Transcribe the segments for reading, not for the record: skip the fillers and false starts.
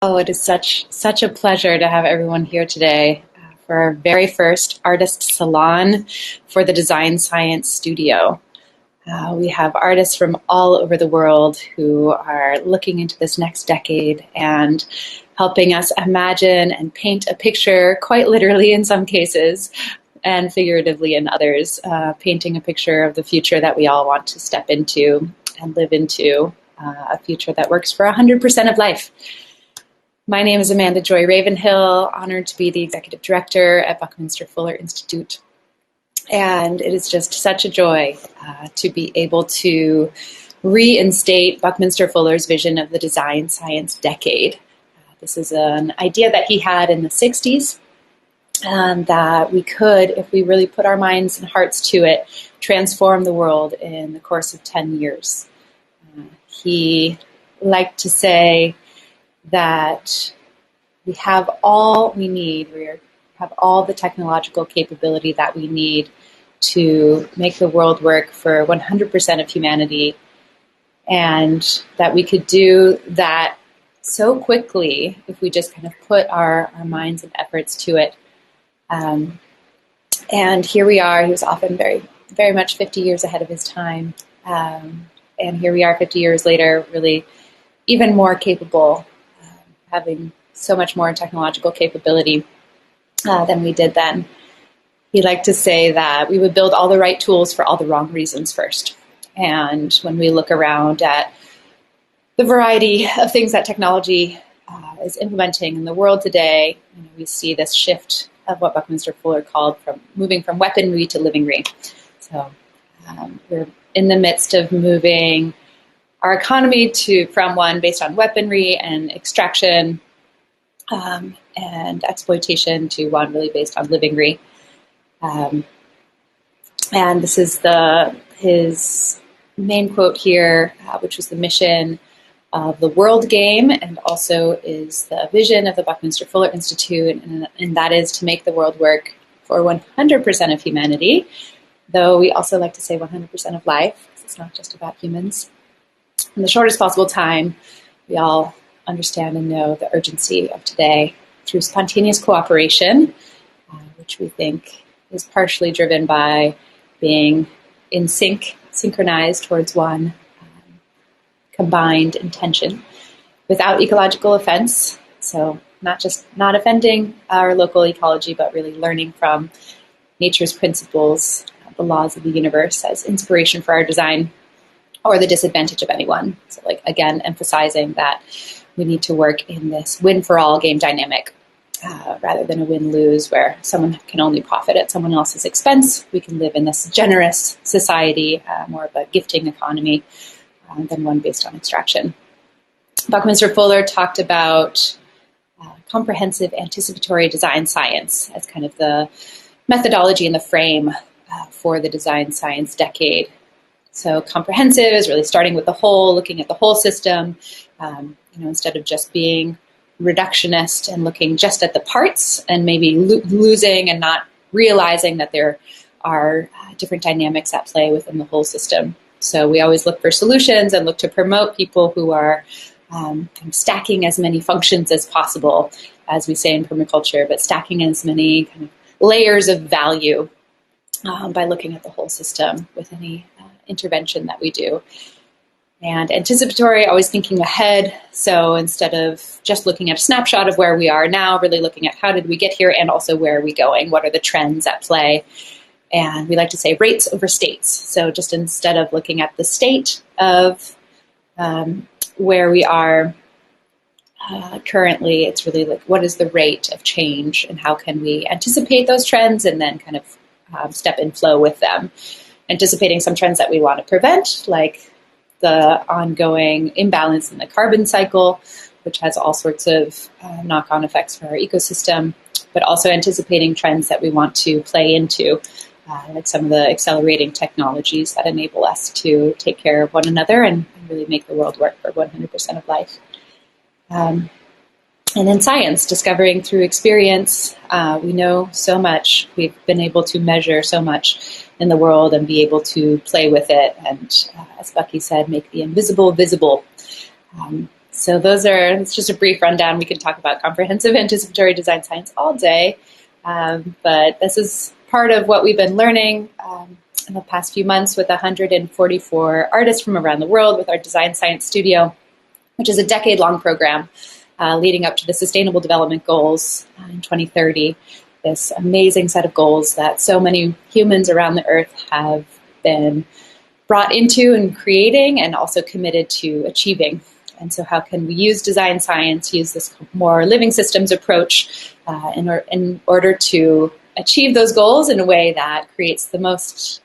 Oh, it is such a pleasure to have everyone here today for our very first artist salon for the Design Science Studio. We have artists from all over the world who are looking into this next decade and helping us imagine and paint a picture, quite literally in some cases, and figuratively in others, painting a picture of the future that we all want to step into and live into, a future that works for 100% of life. My name is Amanda Joy Ravenhill, honored to be the Executive Director at Buckminster Fuller Institute. And it is just such a joy to be able to reinstate Buckminster Fuller's vision of the Design Science decade. This is an idea that he had in the 60s, and that we could, if we really put our minds and hearts to it, transform the world in the course of 10 years. He liked to say that we have all we need, we have all the technological capability that we need to make the world work for 100% of humanity, and that we could do that so quickly if we just kind of put our minds and efforts to it. And here we are. He was often very much 50 years ahead of his time. And here we are 50 years later, really even more capable, having so much more technological capability than we did then. He liked to say that we would build all the right tools for all the wrong reasons first. And when we look around at the variety of things that technology is implementing in the world today, we see this shift of what Buckminster Fuller called from moving from weaponry to livingry. So we're in the midst of moving our economy from one based on weaponry and extraction and exploitation to one really based on livingry. And this is his main quote here, which was the mission of the World Game, and also is the vision of the Buckminster Fuller Institute, and that is to make the world work for 100% of humanity, though we also like to say 100% of life, because it's not just about humans. In the shortest possible time, we all understand and know the urgency of today through spontaneous cooperation, which we think is partially driven by being in sync, synchronized towards one combined intention without ecological offense. So not offending our local ecology, but really learning from nature's principles, the laws of the universe as inspiration for our design, or the disadvantage of anyone. So again, emphasizing that we need to work in this win-for-all game dynamic rather than a win-lose where someone can only profit at someone else's expense. We can live in this generous society, more of a gifting economy than one based on extraction. Buckminster Fuller talked about comprehensive anticipatory design science as kind of the methodology and the frame for the design science decade. So comprehensive is really starting with the whole, looking at the whole system, instead of just being reductionist and looking just at the parts and maybe losing and not realizing that there are different dynamics at play within the whole system. So we always look for solutions and look to promote people who are stacking as many functions as possible, as we say in permaculture, but stacking as many kind of layers of value by looking at the whole system with any intervention that we do. And anticipatory, always thinking ahead. So instead of just looking at a snapshot of where we are now, really looking at how did we get here and also where are we going? What are the trends at play? And we like to say rates over states. So just instead of looking at the state of where we are currently, it's really like what is the rate of change and how can we anticipate those trends and then kind of step in flow with them. Anticipating some trends that we want to prevent, like the ongoing imbalance in the carbon cycle, which has all sorts of knock-on effects for our ecosystem, but also anticipating trends that we want to play into, like some of the accelerating technologies that enable us to take care of one another and really make the world work for 100% of life. And then science, discovering through experience. We know so much. We've been able to measure so much in the world and be able to play with it. And as Bucky said, make the invisible visible. So it's just a brief rundown. We can talk about comprehensive anticipatory design science all day. But this is part of what we've been learning in the past few months with 144 artists from around the world with our Design Science Studio, which is a decade-long program leading up to the Sustainable Development Goals in 2030. This amazing set of goals that so many humans around the earth have been brought into and creating and also committed to achieving. And so how can we use design science, use this more living systems approach in order to achieve those goals in a way that creates the most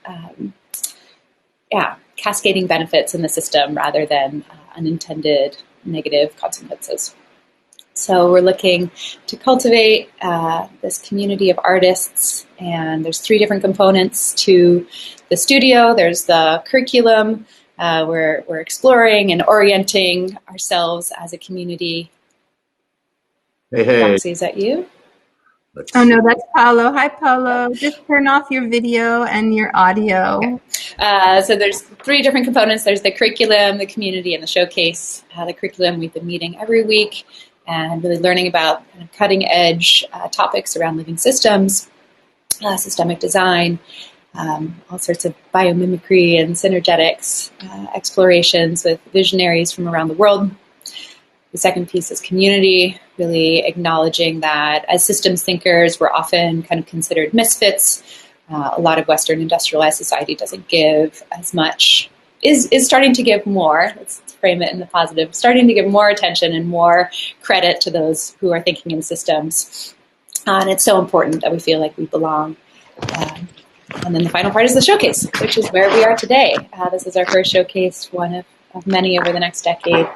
cascading benefits in the system rather than unintended negative consequences. So we're looking to cultivate this community of artists, and there's 3 different components to the studio. There's the curriculum. We're exploring and orienting ourselves as a community. Hey. Roxy, is that you? Oh, no, that's Paolo. Hi, Paolo. Just turn off your video and your audio. Okay. So there's 3 different components. There's the curriculum, the community, and the showcase. The curriculum, we've been meeting every week and really learning about kind of cutting-edge topics around living systems, systemic design, all sorts of biomimicry and synergetics, explorations with visionaries from around the world. The second piece is community, really acknowledging that as systems thinkers, we're often kind of considered misfits. A lot of Western industrialized society doesn't give as much, is starting to give more. Let's frame it in the positive, starting to give more attention and more credit to those who are thinking in systems. And it's so important that we feel like we belong. And then the final part is the showcase, which is where we are today. This is our first showcase, one of many over the next decade.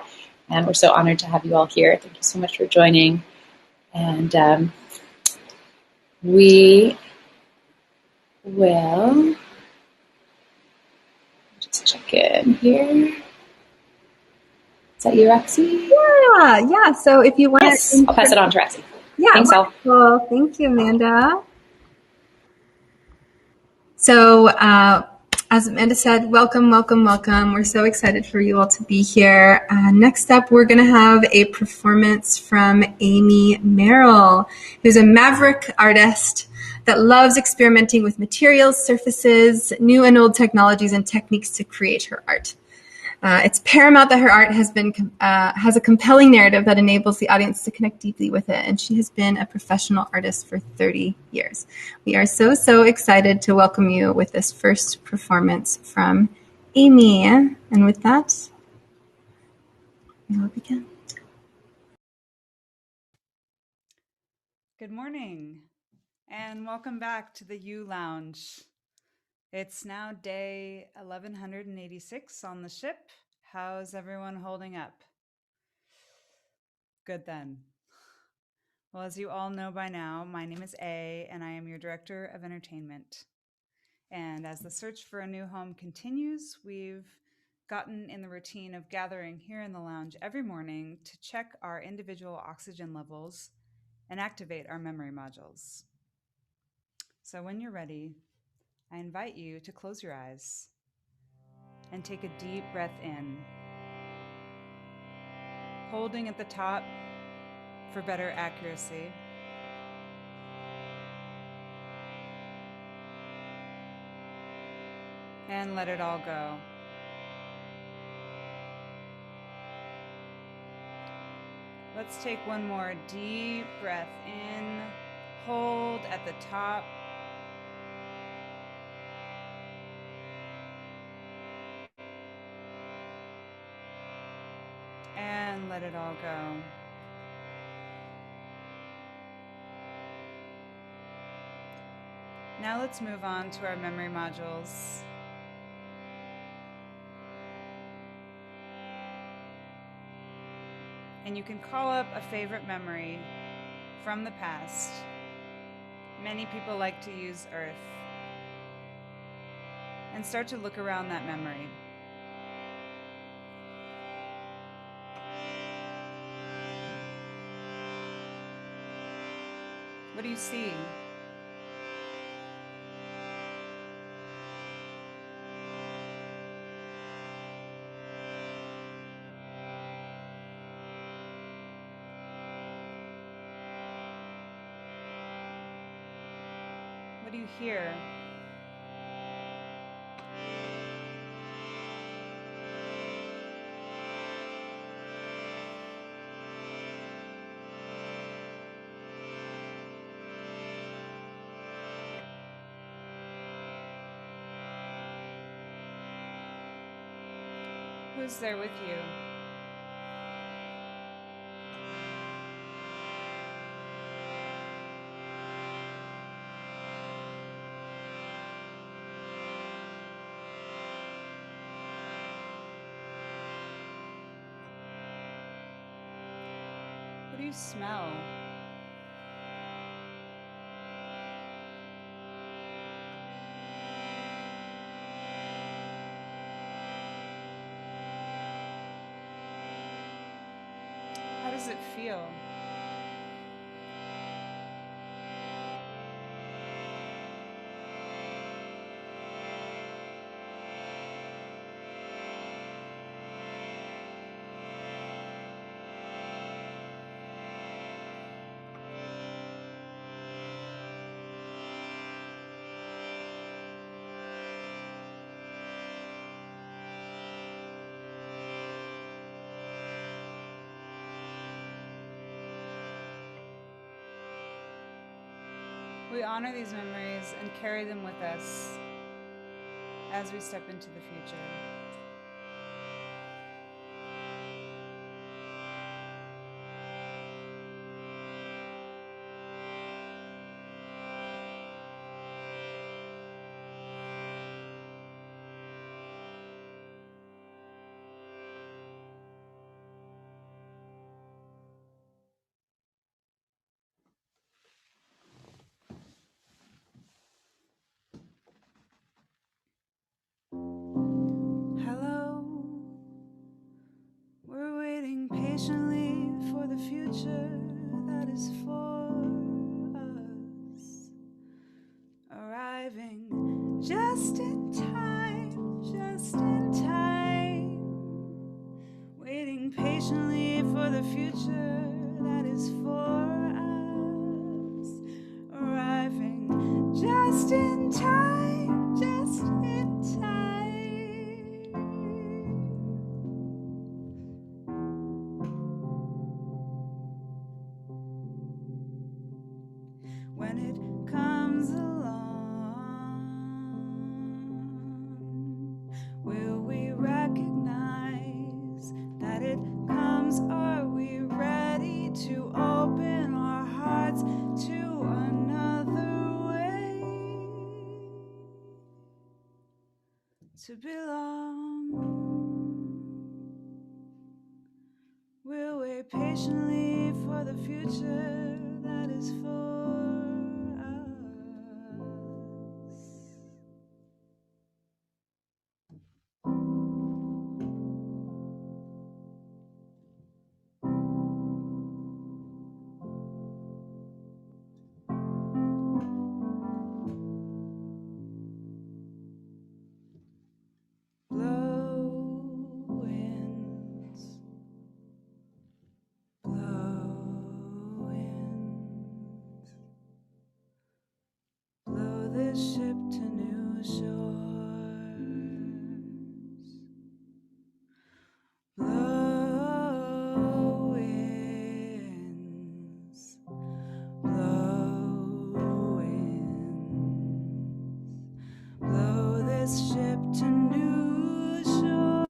And we're so honored to have you all here. Thank you so much for joining. And we will just check in here. Is that you, Roxy? Yeah. So if you want to... I'll pass it on to Roxy. Yeah. Thanks, all. Well, thank you, Amanda. So as Amanda said, welcome. We're so excited for you all to be here. Next up, we're going to have a performance from Amy Merrill, who's a maverick artist that loves experimenting with materials, surfaces, new and old technologies, and techniques to create her art. It's paramount that her art has a compelling narrative that enables the audience to connect deeply with it, and she has been a professional artist for 30 years. We are so excited to welcome you with this first performance from Amy. And with that, we will begin. Good morning, and welcome back to the U Lounge. It's now day 1186 on the ship. How's everyone holding up? Good then. Well, as you all know by now, my name is A, and I am your Director of Entertainment. And as the search for a new home continues, we've gotten in the routine of gathering here in the lounge every morning to check our individual oxygen levels and activate our memory modules. So when you're ready, I invite you to close your eyes and take a deep breath in, holding at the top for better accuracy. And let it all go. Let's take one more deep breath in, hold at the top. And let it all go. Now let's move on to our memory modules. And you can call up a favorite memory from the past. Many people like to use Earth. And start to look around that memory. What do you see? do you hear? Who's there with you? What do you smell? How does it feel? We honor these memories and carry them with us as we step into the future. Hello, we're waiting patiently for the future that is for us, arriving just in time, waiting patiently for the future that is for us, arriving just in time, just in time. When it comes along, will we recognize that it comes? Are we ready to open our hearts to another way to belong? We'll wait patiently for the future that is for us. Blow winds, blow winds, blow this ship to new shores. Blow winds, blow winds, blow this ship to new shores.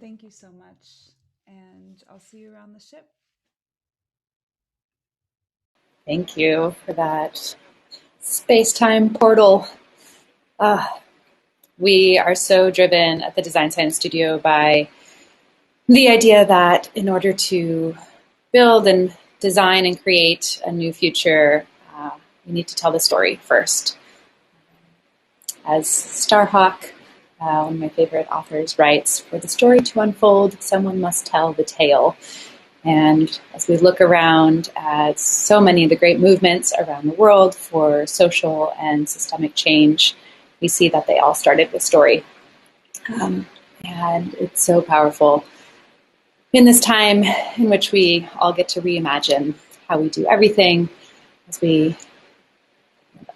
Thank you so much, and I'll see you around the ship. Thank you for that space-time portal. We are so driven at the Design Science Studio by the idea that in order to build and design and create a new future, we need to tell the story first. As Starhawk, one of my favorite authors, writes, "For the story to unfold, someone must tell the tale." And as we look around at so many of the great movements around the world for social and systemic change, we see that they all started with story. And it's so powerful in this time in which we all get to reimagine how we do everything as we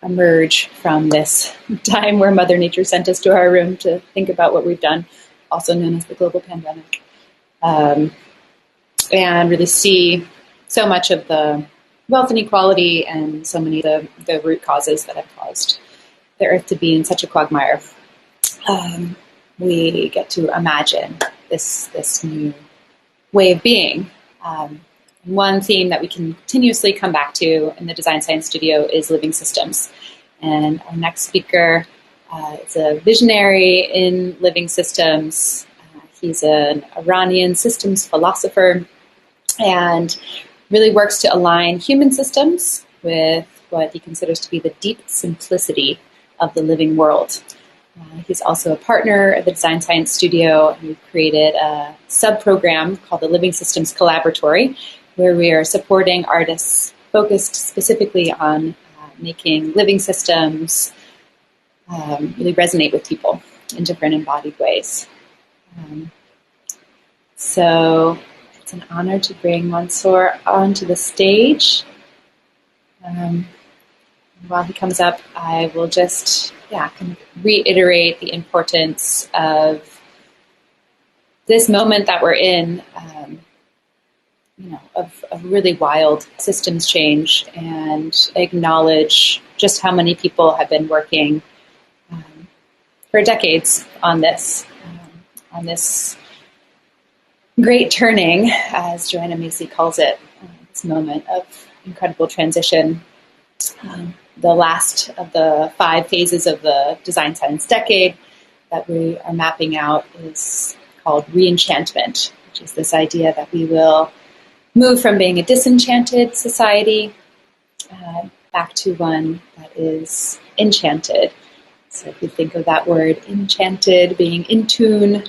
emerge from this time where Mother Nature sent us to our room to think about what we've done, also known as the global pandemic, and really see so much of the wealth inequality and so many of the root causes that have caused the earth to be in such a quagmire. We get to imagine this new way of being. One theme that we continuously come back to in the Design Science Studio is living systems. And our next speaker is a visionary in living systems. He's an Iranian systems philosopher and really works to align human systems with what he considers to be the deep simplicity of the living world. He's also a partner at the Design Science Studio, and we've created a sub-program called the Living Systems Collaboratory, where we are supporting artists focused specifically on making living systems really resonate with people in different embodied ways. So it's an honor to bring Mansour onto the stage. While he comes up, I will just kind of reiterate the importance of this moment that we're in, of really wild systems change, and acknowledge just how many people have been working for decades on this great turning, as Joanna Macy calls it, this moment of incredible transition. The last of the 5 phases of the Design Science decade that we are mapping out is called reenchantment, which is this idea that we will move from being a disenchanted society back to one that is enchanted. So if you think of that word enchanted, being in tune,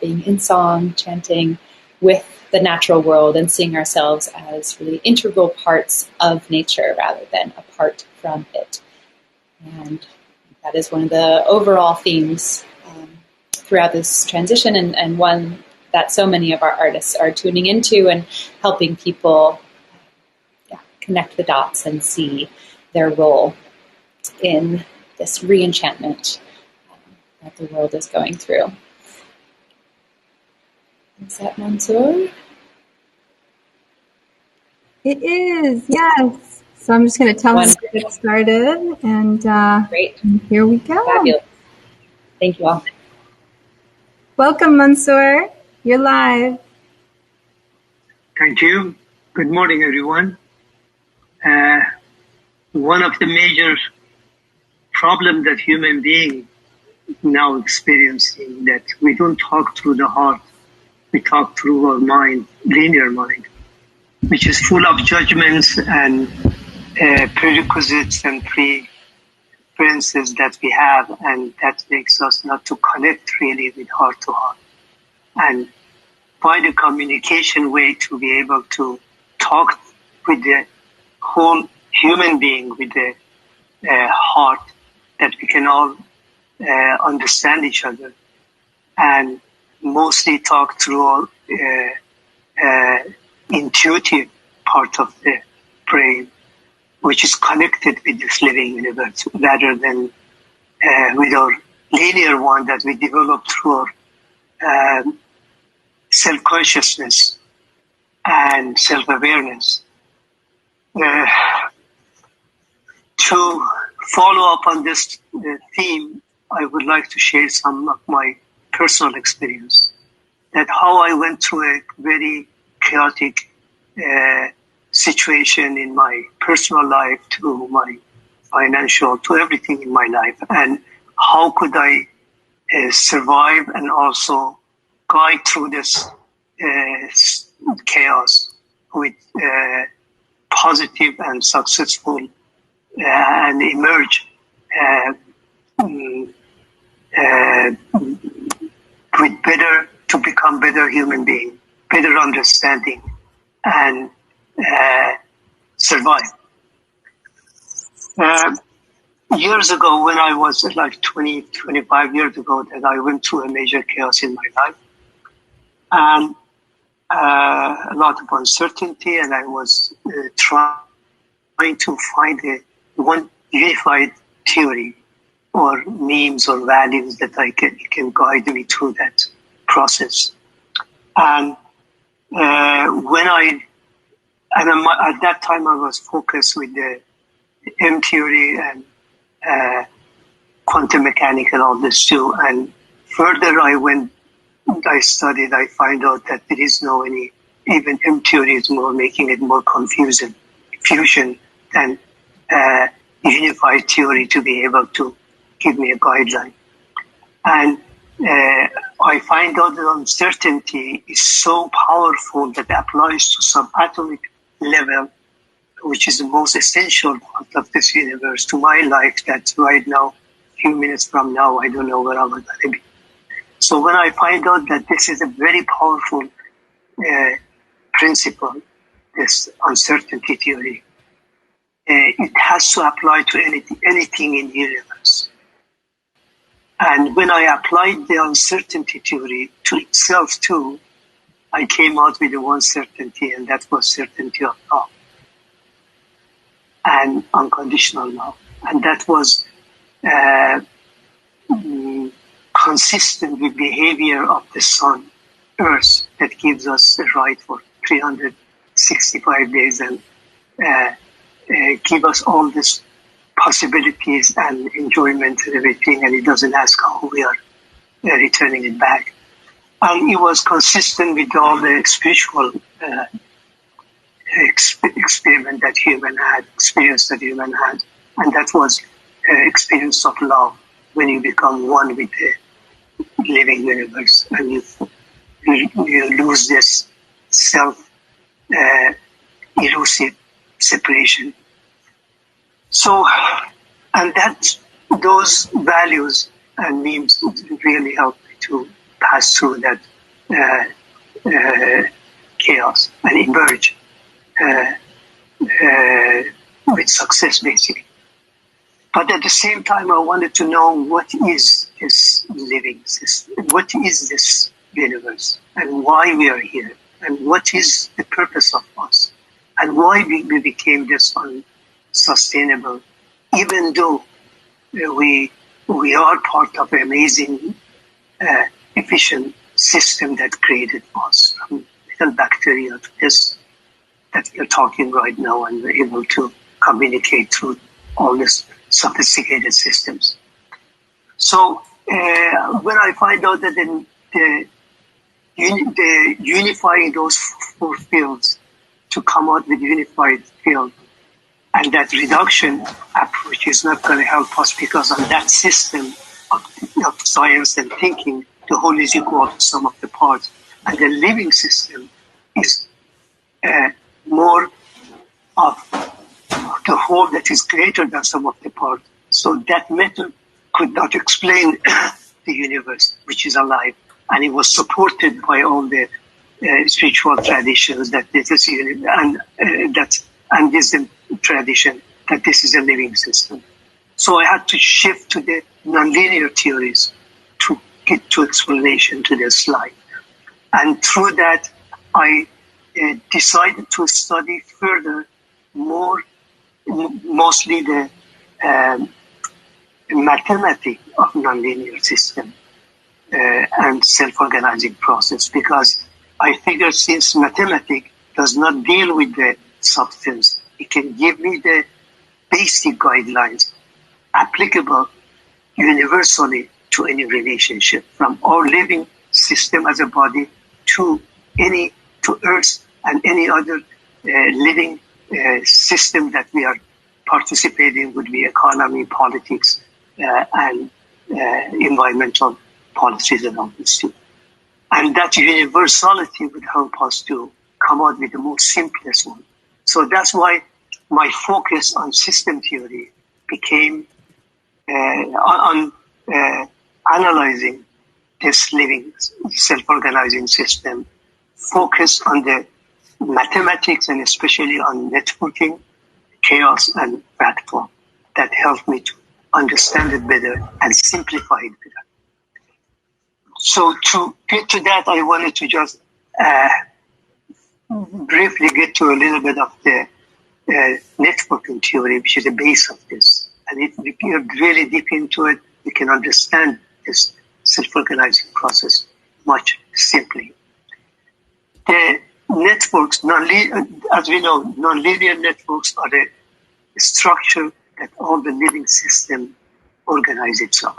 being in song, chanting with the natural world and seeing ourselves as really integral parts of nature rather than apart from it. And that is one of the overall themes throughout this transition, and one that so many of our artists are tuning into and helping people connect the dots and see their role in this reenchantment that the world is going through. Is that Mansour? It is, yes. So I'm just going to tell him to get started, and Great. Here we go. Fabulous. Thank you all. Welcome, Mansour. You're live. Thank you. Good morning, everyone. One of the major problems that human beings now experiencing, that we don't talk through the heart, we talk through our mind, linear mind, which is full of judgments and prerequisites and preferences that we have, and that makes us not to connect really with heart to heart. And find a communication way to be able to talk with the whole human being, with the heart, that we can all understand each other, and mostly talk through all intuitive part of the brain, which is connected with this living universe, rather than with our linear one that we develop through our self-consciousness and self-awareness. To follow up on this theme, I would like to share some of my personal experience, that how I went through a very chaotic situation in my personal life, to my financial, to everything in my life, and how could I survive and also guide through this chaos with positive and successful and emerge with better, to become better human being, better understanding, and survive. years ago, when I was like 20, 25 years ago, that I went through a major chaos in my life. And a lot of uncertainty, and I was trying to find one unified theory or memes or values that can guide me through that process. And at that time I was focused with the M theory and quantum mechanics and all this too. And further I studied, I find out that there is no any, even M theory is making it more fusion than unified theory to be able to give me a guideline. And I find out that uncertainty is so powerful that applies to subatomic level, which is the most essential part of this universe, to my life, that right now, a few minutes from now, I don't know where I'm going to be. So when I find out that this is a very powerful principle, this uncertainty theory, it has to apply to anything in the universe. And when I applied the uncertainty theory to itself too, I came out with the one certainty, and that was certainty of love and unconditional love. And that was consistent with behavior of the sun, Earth, that gives us the right for 365 days and give us all these possibilities and enjoyment and everything, and it doesn't ask how we are returning it back. And it was consistent with all the spiritual experience that human had, and that was experience of love, when you become one with the living universe, and you lose this self-elusive separation. So, and those values and memes really helped me to pass through that chaos and emerge with success, basically. But at the same time, I wanted to know, what is this living system? What is this universe? And why we are here? And what is the purpose of us? And why we became this unsustainable, even though we are part of an amazing, efficient system that created us, from little bacteria to this that we are talking right now, and we're able to communicate through all these sophisticated systems. So when I find out that the unifying those four fields to come out with unified field, and that reduction approach is not going to help us, because on that system of science and thinking, the whole is equal to sum of the parts, and the living system is more of the whole that is greater than sum of the parts. So that method could not explain the universe, which is alive, and it was supported by all the spiritual traditions that this is and this tradition that this is a living system. So I had to shift to the nonlinear theories to get to explanation to this slide, and through that I decided to study further mostly the mathematics of nonlinear system and self-organizing process, because I figured since mathematics does not deal with the substance, it can give me the basic guidelines applicable universally to any relationship, from our living system as a body to Earth and any other living system that we are participating, would be economy, politics, and environmental policies and all this too. And that universality would help us to come out with the most simplest one. So that's why my focus on system theory became on analyzing this living self-organizing system, focus on the mathematics and especially on networking, chaos, and fractal. That helped me to understand it better and simplify it better. So to get to that, I wanted to just briefly get to a little bit of the networking theory, which is the base of this. And if we get really deep into it, we can understand this self-organizing process much simply. The networks, as we know, nonlinear networks are the structure that all the living system organize itself.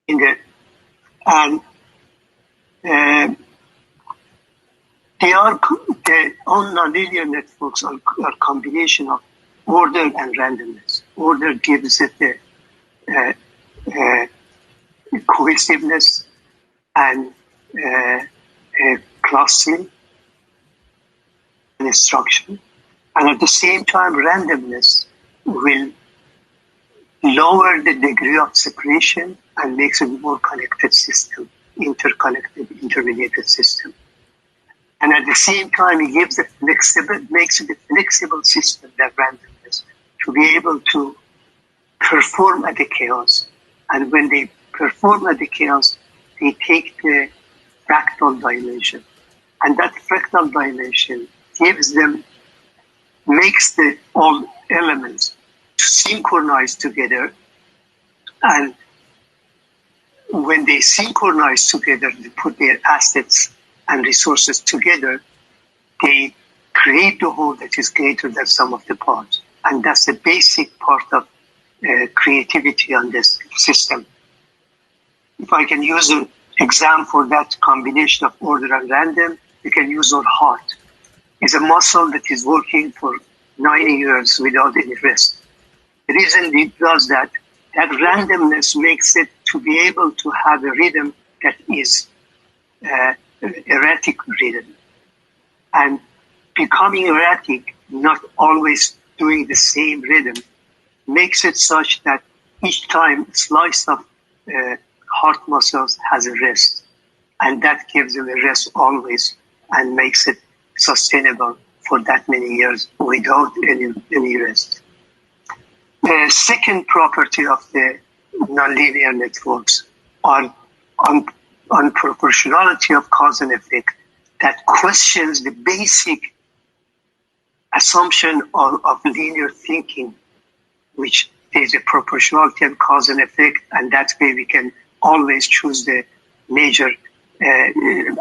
And all nonlinear networks are a combination of order and randomness. Order gives it the cohesiveness and clustering and instruction. And at the same time, randomness will lower the degree of separation and makes it a more connected system, interconnected, interrelated system. And at the same time, it makes it a flexible system, that randomness, to be able to perform at the chaos. And when they perform at the chaos, they take the fractal dimension. And that fractal dimension makes all elements synchronize together. And when they synchronize together, they put their assets and resources together, they create the whole that is greater than sum of the parts. And that's the basic part of creativity on this system. If I can use an example for that combination of order and random, we can use our heart. It's a muscle that is working for 90 years without any rest. The reason it does that randomness makes it to be able to have a rhythm that is erratic rhythm. And becoming erratic, not always doing the same rhythm, makes it such that each time a slice of heart muscles has a rest. And that gives them a rest always and makes it sustainable for that many years without any rest. The second property of the nonlinear networks are on proportionality of cause and effect that questions the basic assumption of linear thinking, which is a proportionality of cause and effect, and that way we can always choose the major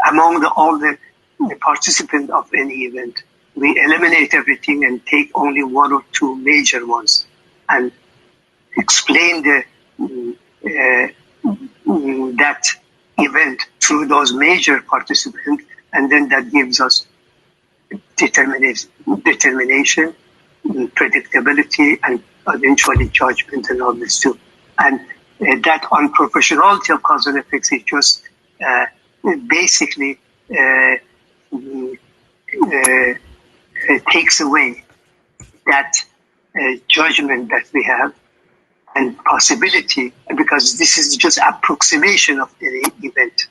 among all the participants of any event. We eliminate everything and take only one or two major ones and explain that event through those major participants, and then that gives us determination, predictability, and eventually judgment and all this too. And that unproportionality of cause and effects is just basically takes away that judgment that we have and possibility, because this is just approximation of the event.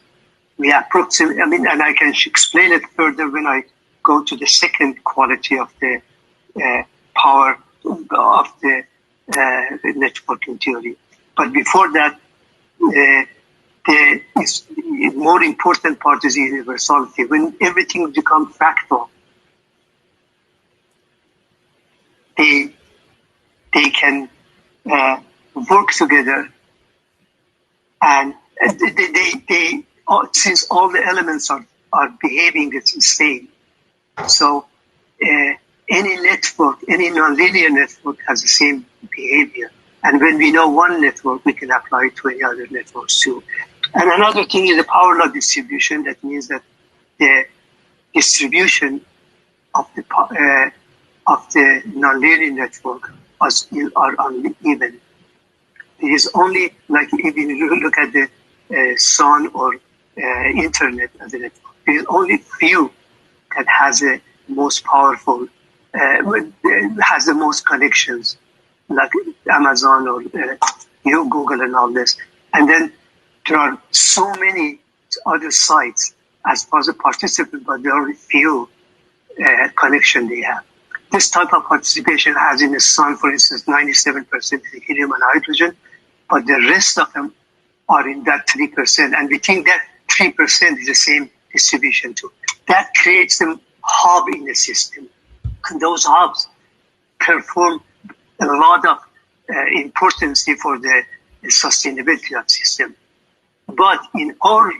We approximate, and I can explain it further when I go to the second quality of the power of the networking theory. But before that, the more important part is universality. When everything becomes fractal, they can work together, and they since all the elements are behaving the same. So any network, any nonlinear network has the same behavior. And when we know one network, we can apply it to any other networks too. And another thing is the power law distribution. That means that the distribution of the nonlinear network are uneven. It is only like if you look at the sun or internet as a network, there is only few that has the most powerful, has the most connections, like Amazon or Google and all this. And then there are so many other sites as far as a participant, but there are few connection they have. This type of participation has in the sun, for instance, 97% helium and hydrogen, but the rest of them are in that 3%. And we think that 3% is the same distribution too. That creates a hub in the system. And those hubs perform a lot of importance for the sustainability of the system. But in our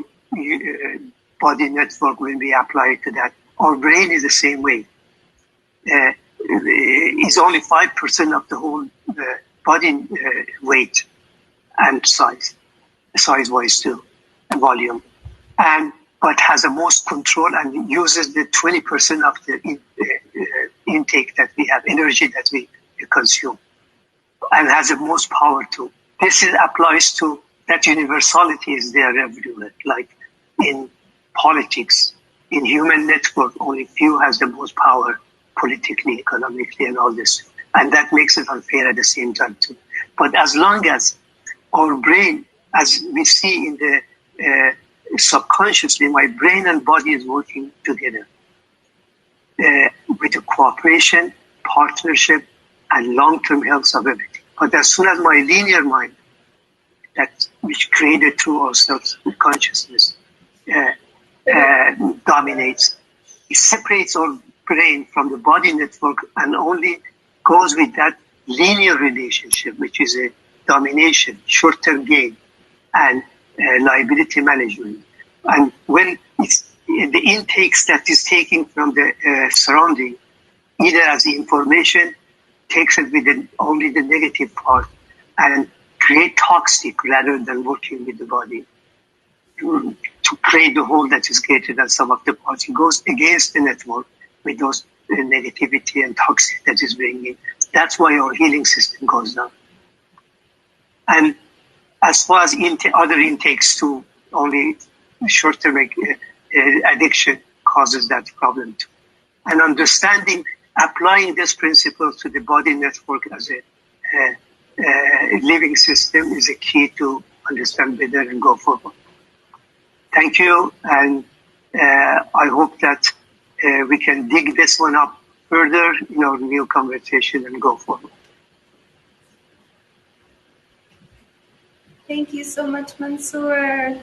body network, when we apply it to that, our brain is the same way. Is only 5% of the whole body weight and size-wise too, and volume, but has the most control and uses the 20% of the intake that we have, energy that we consume, and has the most power too. This applies to that universality is there everywhere, like in politics, in human network, only few has the most power politically, economically, and all this. And that makes it unfair at the same time too. But as long as our brain, as we see in the subconsciously, my brain and body is working together with a cooperation, partnership, and long-term health of everything. But as soon as my linear mind, that which created through our self-consciousness, dominates, it separates our brain from the body network and only goes with that linear relationship, which is a domination, short-term gain, and liability management. And when it's the intakes that is taking from the surrounding, either as information, takes it with only the negative part and create toxic rather than working with the body to create the whole that is greater than some of the parts. It goes against the network with those negativity and toxic that is bringing. That's why our healing system goes down. And as far as other intakes too, only short-term addiction causes that problem too. And understanding, applying this principle to the body network as a living system is a key to understand better and go forward. Thank you, and I hope that we can dig this one up further in our new conversation and go forward. Thank you so much, Mansoor.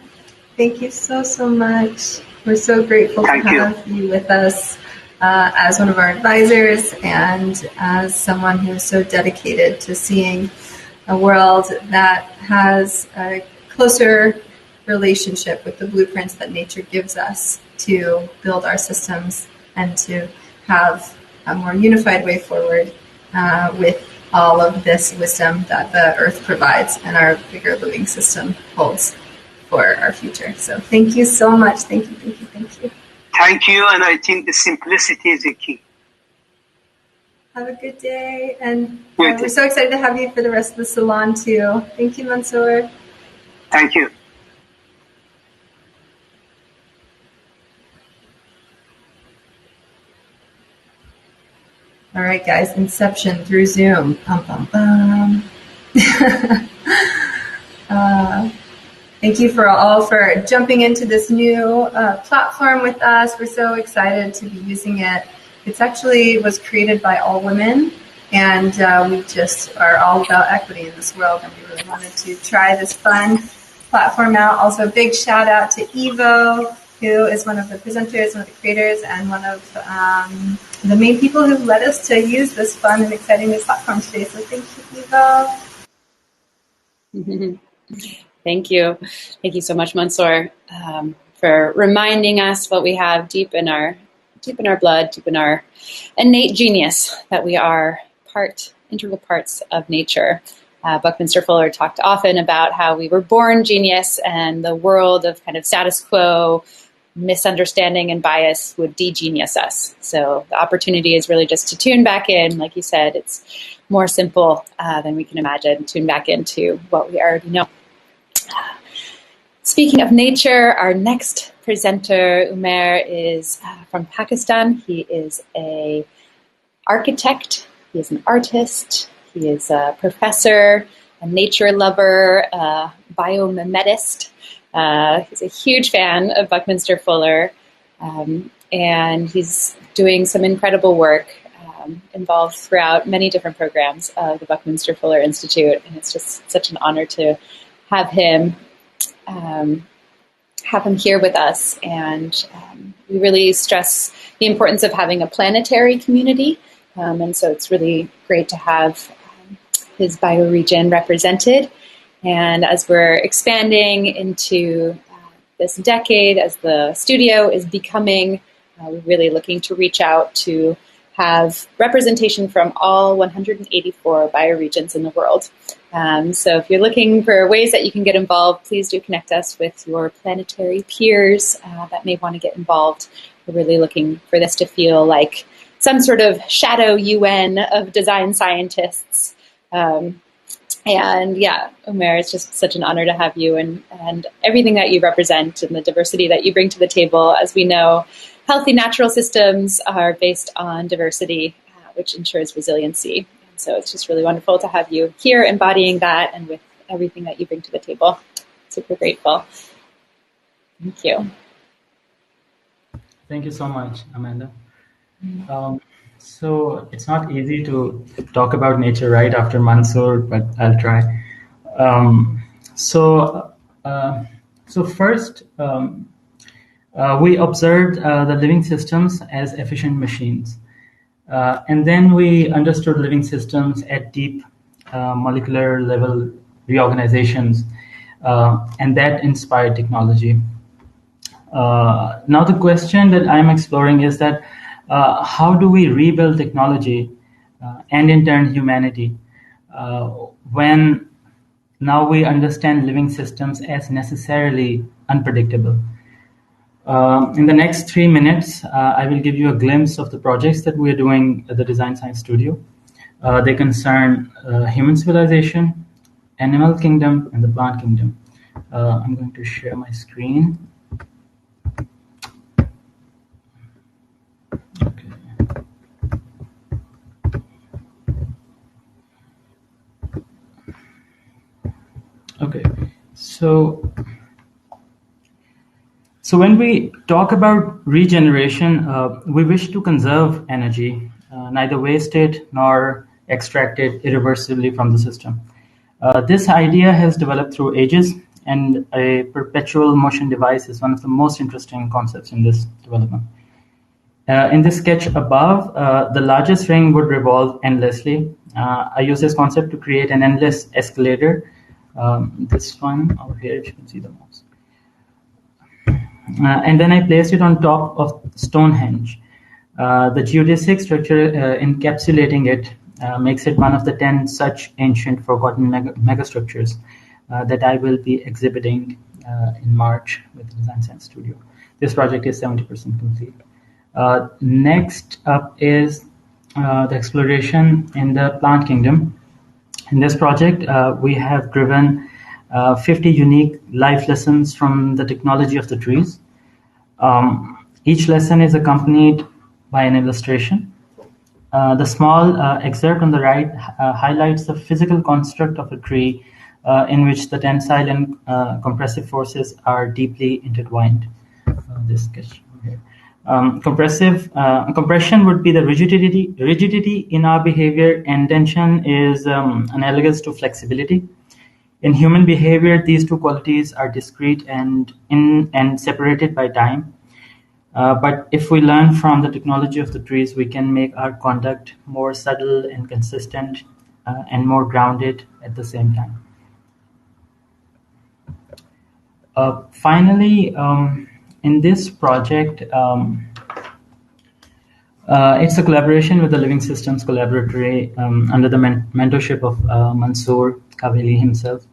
Thank you so, so much. We're so grateful to have you with us as one of our advisors and as someone who's so dedicated to seeing a world that has a closer relationship with the blueprints that nature gives us to build our systems and to have a more unified way forward with all of this wisdom that the earth provides and our bigger living system holds for our future. So thank you so much. Thank you, thank you, thank you. Thank you, and I think the simplicity is the key. Have a good day, and we're so excited to have you for the rest of the salon too. Thank you, Mansoor. Thank you. All right, guys, Inception through Zoom. Bum, bum, bum. Thank you for jumping into this new platform with us. We're so excited to be using it. It's actually was created by all women, and we just are all about equity in this world, and we really wanted to try this fun platform out. Also, a big shout out to Evo, who is one of the presenters, one of the creators, and one of the main people who led us to use this fun and exciting new platform today. So thank you, Evo. Thank you. Thank you so much, Mansoor, for reminding us what we have deep in our blood, deep in our innate genius, that we are integral parts of nature. Buckminster Fuller talked often about how we were born genius, and the world of kind of status quo, misunderstanding, and bias would de-genius us. So the opportunity is really just to tune back in. Like you said, it's more simple than we can imagine. Tune back into what we already know. Speaking of nature, our next presenter, Umair, is from Pakistan. He is an architect, he is an artist, he is a professor, a nature lover, a biomimetist. He's a huge fan of Buckminster Fuller, and he's doing some incredible work involved throughout many different programs of the Buckminster Fuller Institute, and it's just such an honor to have him here with us. And we really stress the importance of having a planetary community, and so it's really great to have his bioregion represented. And as we're expanding into this decade, as the studio is becoming, we're really looking to reach out to have representation from all 184 bioregions in the world. So if you're looking for ways that you can get involved, please do connect us with your planetary peers that may want to get involved. We're really looking for this to feel like some sort of shadow UN of design scientists. And yeah, Umair, it's just such an honor to have you and everything that you represent and the diversity that you bring to the table. As we know, healthy natural systems are based on diversity, which ensures resiliency. And so it's just really wonderful to have you here embodying that and with everything that you bring to the table. Super grateful. Thank you. Thank you so much, Amanda. So it's not easy to talk about nature right after Mansoor, but I'll try. So first, we observed the living systems as efficient machines. And then we understood living systems at deep molecular level reorganizations, and that inspired technology. Now the question that I'm exploring is that how do we rebuild technology and in turn humanity when now we understand living systems as necessarily unpredictable? In the next 3 minutes, I will give you a glimpse of the projects that we're doing at the Design Science Studio. They concern human civilization, animal kingdom, and the plant kingdom. I'm going to share my screen. Okay, so when we talk about regeneration, we wish to conserve energy, neither waste it nor extract it irreversibly from the system. This idea has developed through ages, and a perpetual motion device is one of the most interesting concepts in this development. In this sketch above, the largest ring would revolve endlessly. I use this concept to create an endless escalator. This one over here, you can see the mouse. And then I placed it on top of Stonehenge. The geodesic structure encapsulating it makes it one of the 10 such ancient forgotten megastructures that I will be exhibiting in March with the Design Science Studio. This project is 70% complete. Next up is the exploration in the plant kingdom. In this project, we have driven 50 unique life lessons from the technology of the trees. Each lesson is accompanied by an illustration. The small excerpt on the right highlights the physical construct of a tree in which the tensile and compressive forces are deeply intertwined. This sketch here. Compression would be the rigidity in our behavior, and tension is analogous to flexibility. In human behavior, these two qualities are discrete and separated by time. But if we learn from the technology of the trees, we can make our conduct more subtle and consistent and more grounded at the same time. Finally, in this project, it's a collaboration with the Living Systems Collaboratory under the mentorship of Mansoor Kaveli himself.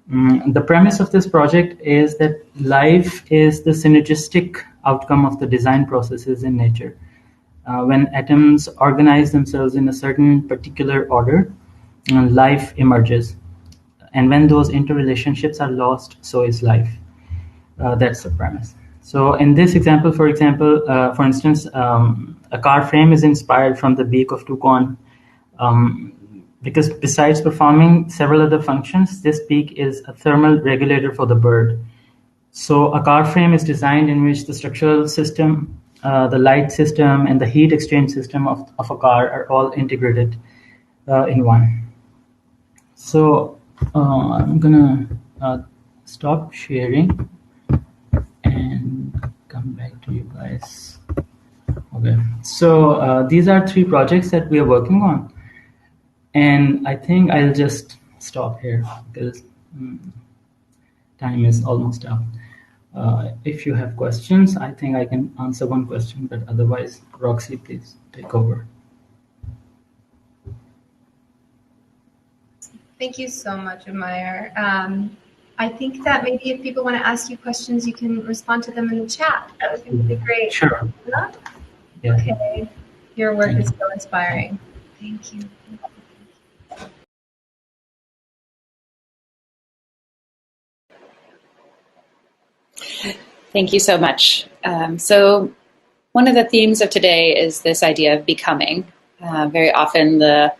The premise of this project is that life is the synergistic outcome of the design processes in nature. When atoms organize themselves in a certain particular order, life emerges. And when those interrelationships are lost, so is life. That's the premise. So in this example, for instance, a car frame is inspired from the beak of toucan, because besides performing several other functions, this beak is a thermal regulator for the bird. So a car frame is designed in which the structural system the light system, and the heat exchange system of a car are all integrated in one. So I'm gonna stop sharing and come back to you guys. Okay, so these are 3 projects that we are working on, and I think I'll just stop here because time is almost up. If you have questions, I think I can answer one question, but otherwise, Roxy, please take over. Thank you so much, Umair. I think that maybe if people want to ask you questions, you can respond to them in the chat. That would be great. Sure. Yeah. Okay. Your work is so inspiring. Thank you. Thank you so much. So one of the themes of today is this idea of becoming. Very often the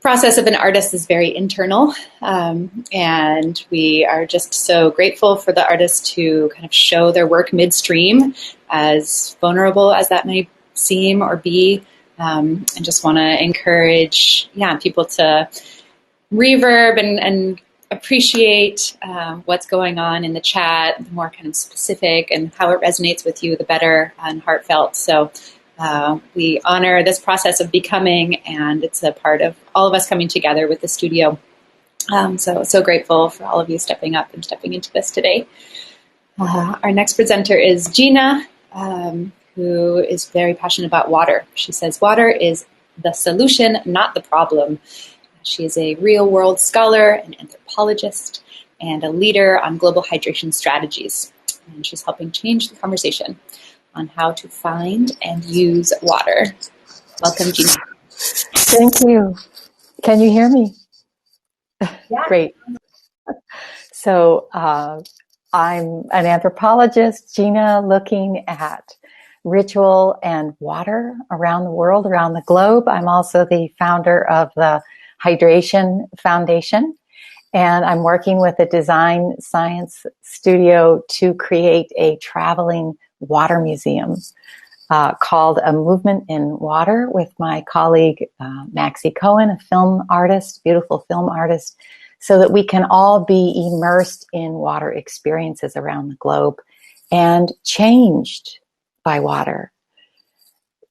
process of an artist is very internal, and we are just so grateful for the artist to kind of show their work midstream, as vulnerable as that may seem or be, and just want to encourage people to reverb and appreciate what's going on in the chat, the more kind of specific and how it resonates with you, the better and heartfelt. So we honor this process of becoming, and it's a part of all of us coming together with the studio. So grateful for all of you stepping up and stepping into this today. Our next presenter is Gina, who is very passionate about water. She says water is the solution, not the problem. She is a real-world scholar, an anthropologist, and a leader on global hydration strategies. And she's helping change the conversation on how to find and use water. Welcome, Gina. Thank you. Can you hear me? Yeah. Great. So I'm an anthropologist, Gina, looking at ritual and water around the world, around the globe. I'm also the founder of the Hydration Foundation, and I'm working with a design science studio to create a traveling water museum called A Movement in Water with my colleague Maxie Cohen, a film artist, beautiful film artist, so that we can all be immersed in water experiences around the globe and changed by water.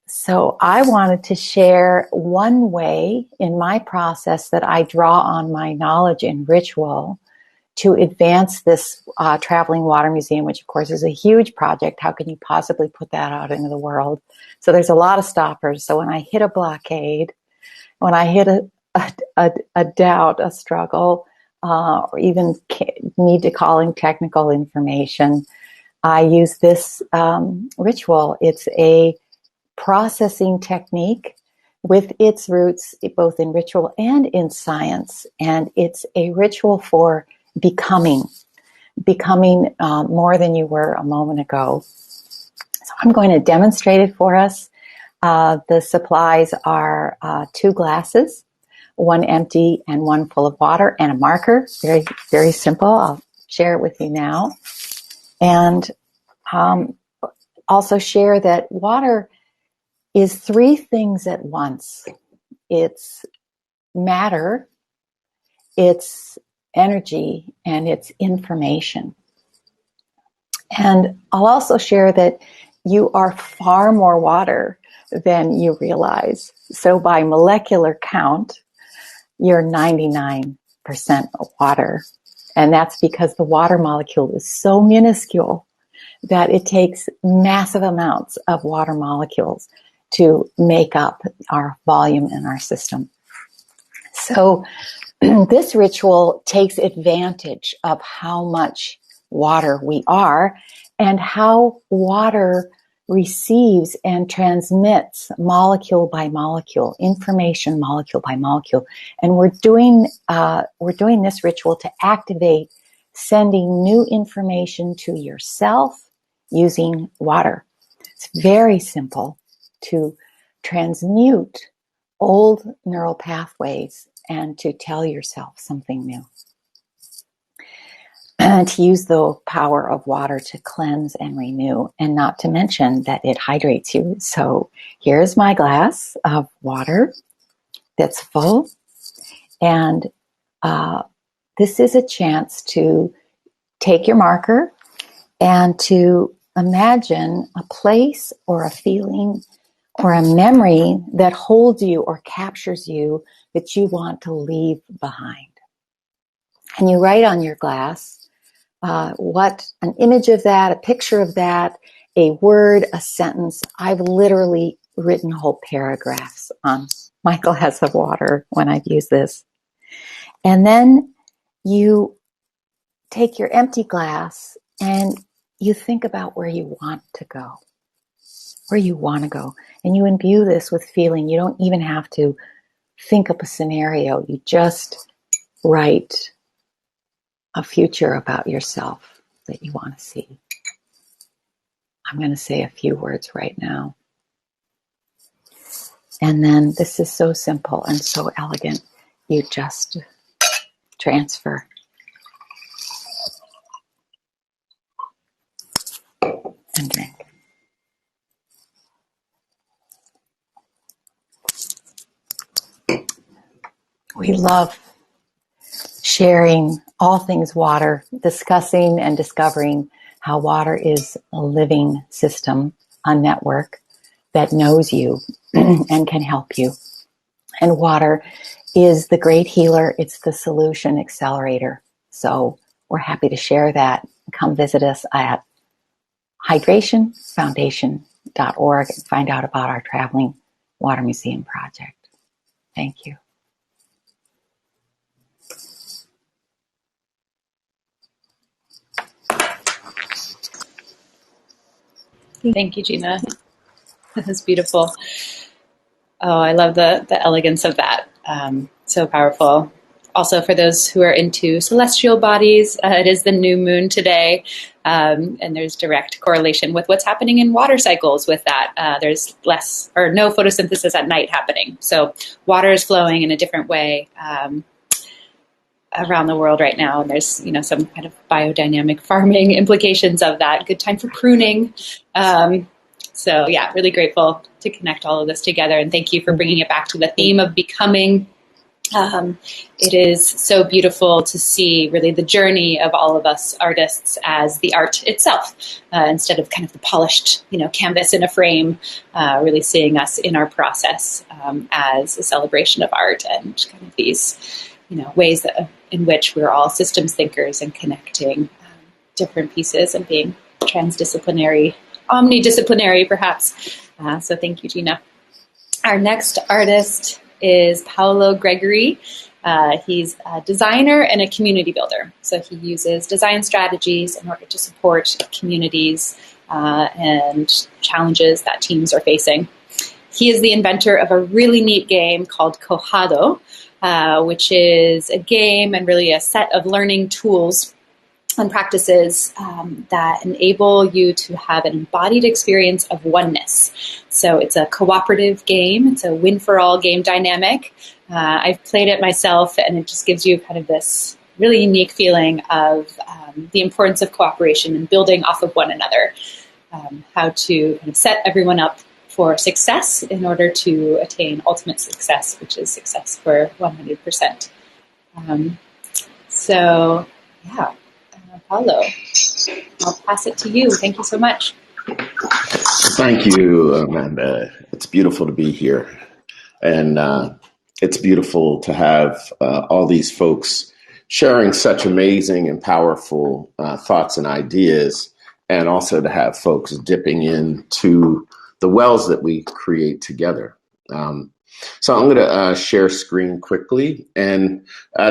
So I wanted to share one way in my process that I draw on my knowledge in ritual to advance this traveling water museum, which of course is a huge project. How can you possibly put that out into the world? So there's a lot of stoppers. So when I hit a blockade, when I hit a doubt, a struggle, or even need to call in technical information, I use this ritual. It's a processing technique with its roots both in ritual and in science. And it's a ritual for becoming more than you were a moment ago. So I'm going to demonstrate it for us. The supplies are 2 glasses, 1 empty and 1 full of water, and a marker. Very, very simple. I'll share it with you now. And also share that water is 3 things at once. It's matter, it's energy, and it's information. And I'll also share that you are far more water than you realize. So by molecular count, you're 99% water. And that's because the water molecule is so minuscule that it takes massive amounts of water molecules to make up our volume in our system. So this ritual takes advantage of how much water we are and how water receives and transmits molecule by molecule, information molecule by molecule. And we're doing this ritual to activate sending new information to yourself using water. It's very simple to transmute old neural pathways and to tell yourself something new. to use the power of water to cleanse and renew, and not to mention that it hydrates you. So here's my glass of water that's full, and this is a chance to take your marker and to imagine a place or a feeling or a memory that holds you or captures you that you want to leave behind. And you write on your glass what an image of that, a picture of that, a word, a sentence. I've literally written whole paragraphs on my glass of water when I've used this. And then you take your empty glass and you think about where you want to go, And you imbue this with feeling. You don't even have to think up a scenario. You just write a future about yourself that you want to see. I'm going to say a few words right now. And then this is so simple and so elegant. You just transfer. And drink. We love sharing all things water, discussing and discovering how water is a living system, a network that knows you and can help you. And water is the great healer. It's the solution accelerator. So we're happy to share that. Come visit us at hydrationfoundation.org and find out about our Traveling Water Museum project. Thank you. Thank you, Gina. That was beautiful. Oh, I love the elegance of that. So powerful. Also, for those who are into celestial bodies, it is the new moon today, and there's direct correlation with what's happening in water cycles with that. There's less or no photosynthesis at night happening. So water is flowing in a different way around the world right now, and there's some kind of biodynamic farming implications of that. Good time for pruning. So yeah, really grateful to connect all of this together, and thank you for bringing it back to the theme of becoming. It is so beautiful to see really the journey of all of us artists as the art itself, instead of kind of the polished, canvas in a frame, really seeing us in our process as a celebration of art and kind of these, ways in which we're all systems thinkers and connecting different pieces and being transdisciplinary, omnidisciplinary perhaps. So thank you, Gina. Our next artist is Paolo Gregory. He's a designer and a community builder. So he uses design strategies in order to support communities and challenges that teams are facing. He is the inventor of a really neat game called Cohort, which is a game and really a set of learning tools and practices that enable you to have an embodied experience of oneness. So it's a cooperative game. It's a win-for-all game dynamic. I've played it myself, and it just gives you kind of this really unique feeling of the importance of cooperation and building off of one another, how to kind of set everyone up for success in order to attain ultimate success, which is success for 100%. So, yeah. Paolo, I'll pass it to you. Thank you so much. Thank you, Amanda. It's beautiful to be here. And it's beautiful to have all these folks sharing such amazing and powerful thoughts and ideas, and also to have folks dipping into the wells that we create together. So I'm going to share screen quickly and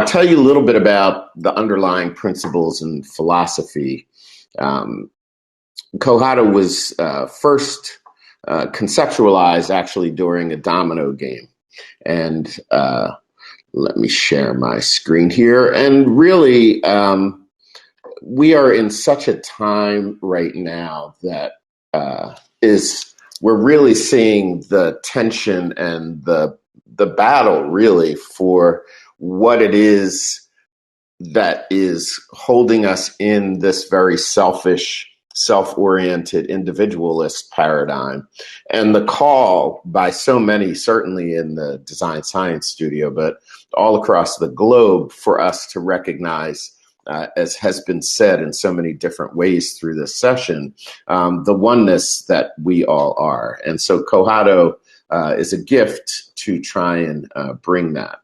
tell you a little bit about the underlying principles and philosophy. Cohort was first conceptualized actually during a domino game. And let me share my screen here. And really, we are in such a time right now that we're really seeing the tension and the battle really for what it is that is holding us in this very selfish, self-oriented, individualist paradigm. And the call by so many, certainly in the Design Science studio, but all across the globe, for us to recognize, as has been said in so many different ways through this session, the oneness that we all are. And so Cohort is a gift to try and bring that.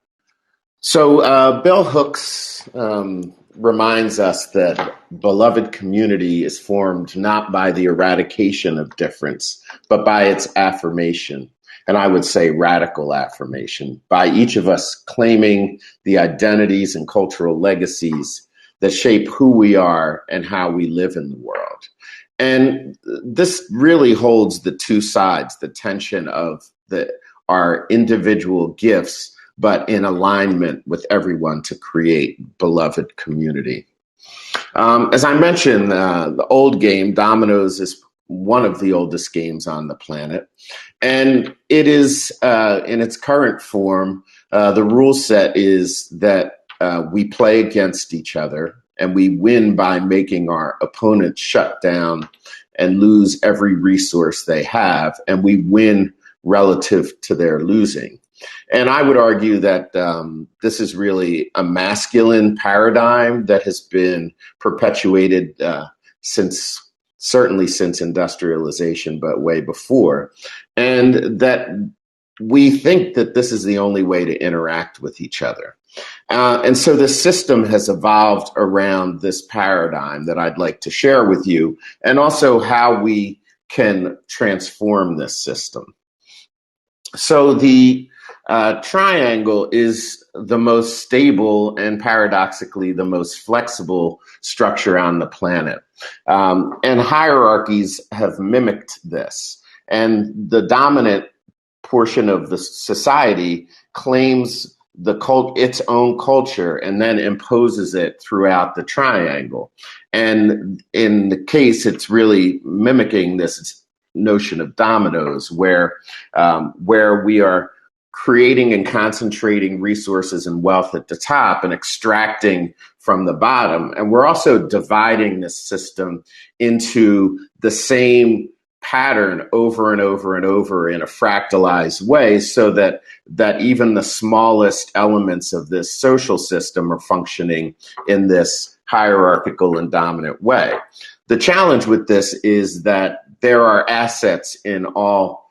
So Bell Hooks reminds us that beloved community is formed not by the eradication of difference, but by its affirmation. And I would say radical affirmation, by each of us claiming the identities and cultural legacies that shape who we are and how we live in the world. And this really holds the two sides, the tension of our individual gifts, but in alignment with everyone to create beloved community. As I mentioned, the old game, dominoes, is one of the oldest games on the planet. And it is, in its current form, the rule set is that we play against each other, and we win by making our opponent shut down and lose every resource they have, and we win relative to their losing. And I would argue that this is really a masculine paradigm that has been perpetuated certainly since industrialization, but way before. And that we think that this is the only way to interact with each other. And so the system has evolved around this paradigm that I'd like to share with you, and also how we can transform this system. So the triangle is the most stable and paradoxically the most flexible structure on the planet. And hierarchies have mimicked this. And the dominant portion of the society claims its own culture and then imposes it throughout the triangle. And in the case, it's really mimicking this notion of dominoes, where we are creating and concentrating resources and wealth at the top and extracting from the bottom. And we're also dividing this system into the same pattern over and over and over in a fractalized way, so that even the smallest elements of this social system are functioning in this hierarchical and dominant way. The challenge with this is that there are assets in all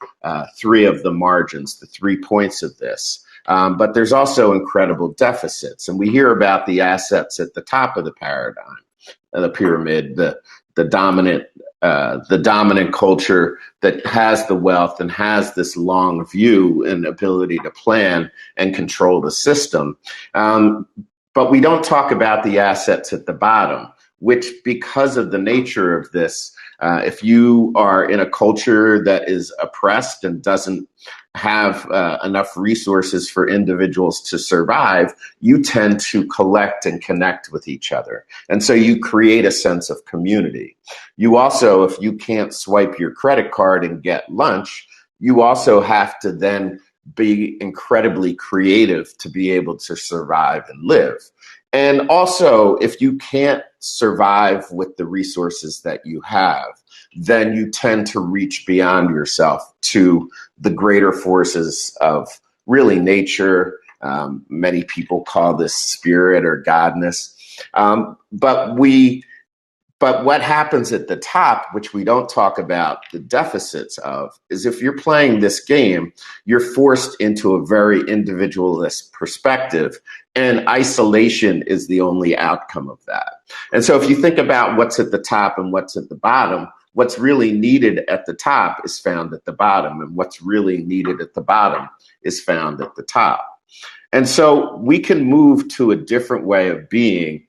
three of the margins, the 3 points of this. But there's also incredible deficits. And we hear about the assets at the top of the paradigm, the pyramid, the dominant culture that has the wealth and has this long view and ability to plan and control the system. But we don't talk about the assets at the bottom, which, because of the nature of this, if you are in a culture that is oppressed and doesn't have enough resources for individuals to survive, you tend to collect and connect with each other. And so you create a sense of community. You also, if you can't swipe your credit card and get lunch, you also have to then be incredibly creative to be able to survive and live. And also, if you can't survive with the resources that you have, then you tend to reach beyond yourself to the greater forces of really nature. Many people call this spirit or godness. But what happens at the top, which we don't talk about the deficits of, is if you're playing this game, you're forced into a very individualist perspective, and isolation is the only outcome of that. And so if you think about what's at the top and what's at the bottom, what's really needed at the top is found at the bottom, and what's really needed at the bottom is found at the top. And so we can move to a different way of being,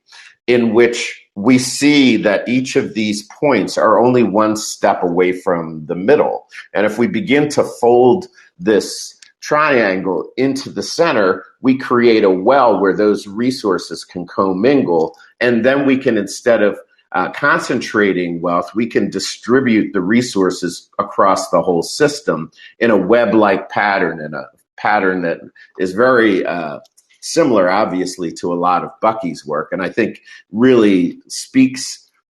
in which we see that each of these points are only one step away from the middle. And if we begin to fold this triangle into the center, we create a well where those resources can commingle. And then we can, instead of concentrating wealth, we can distribute the resources across the whole system in a web-like pattern, in a pattern that is very similar, obviously, to a lot of Bucky's work. And I think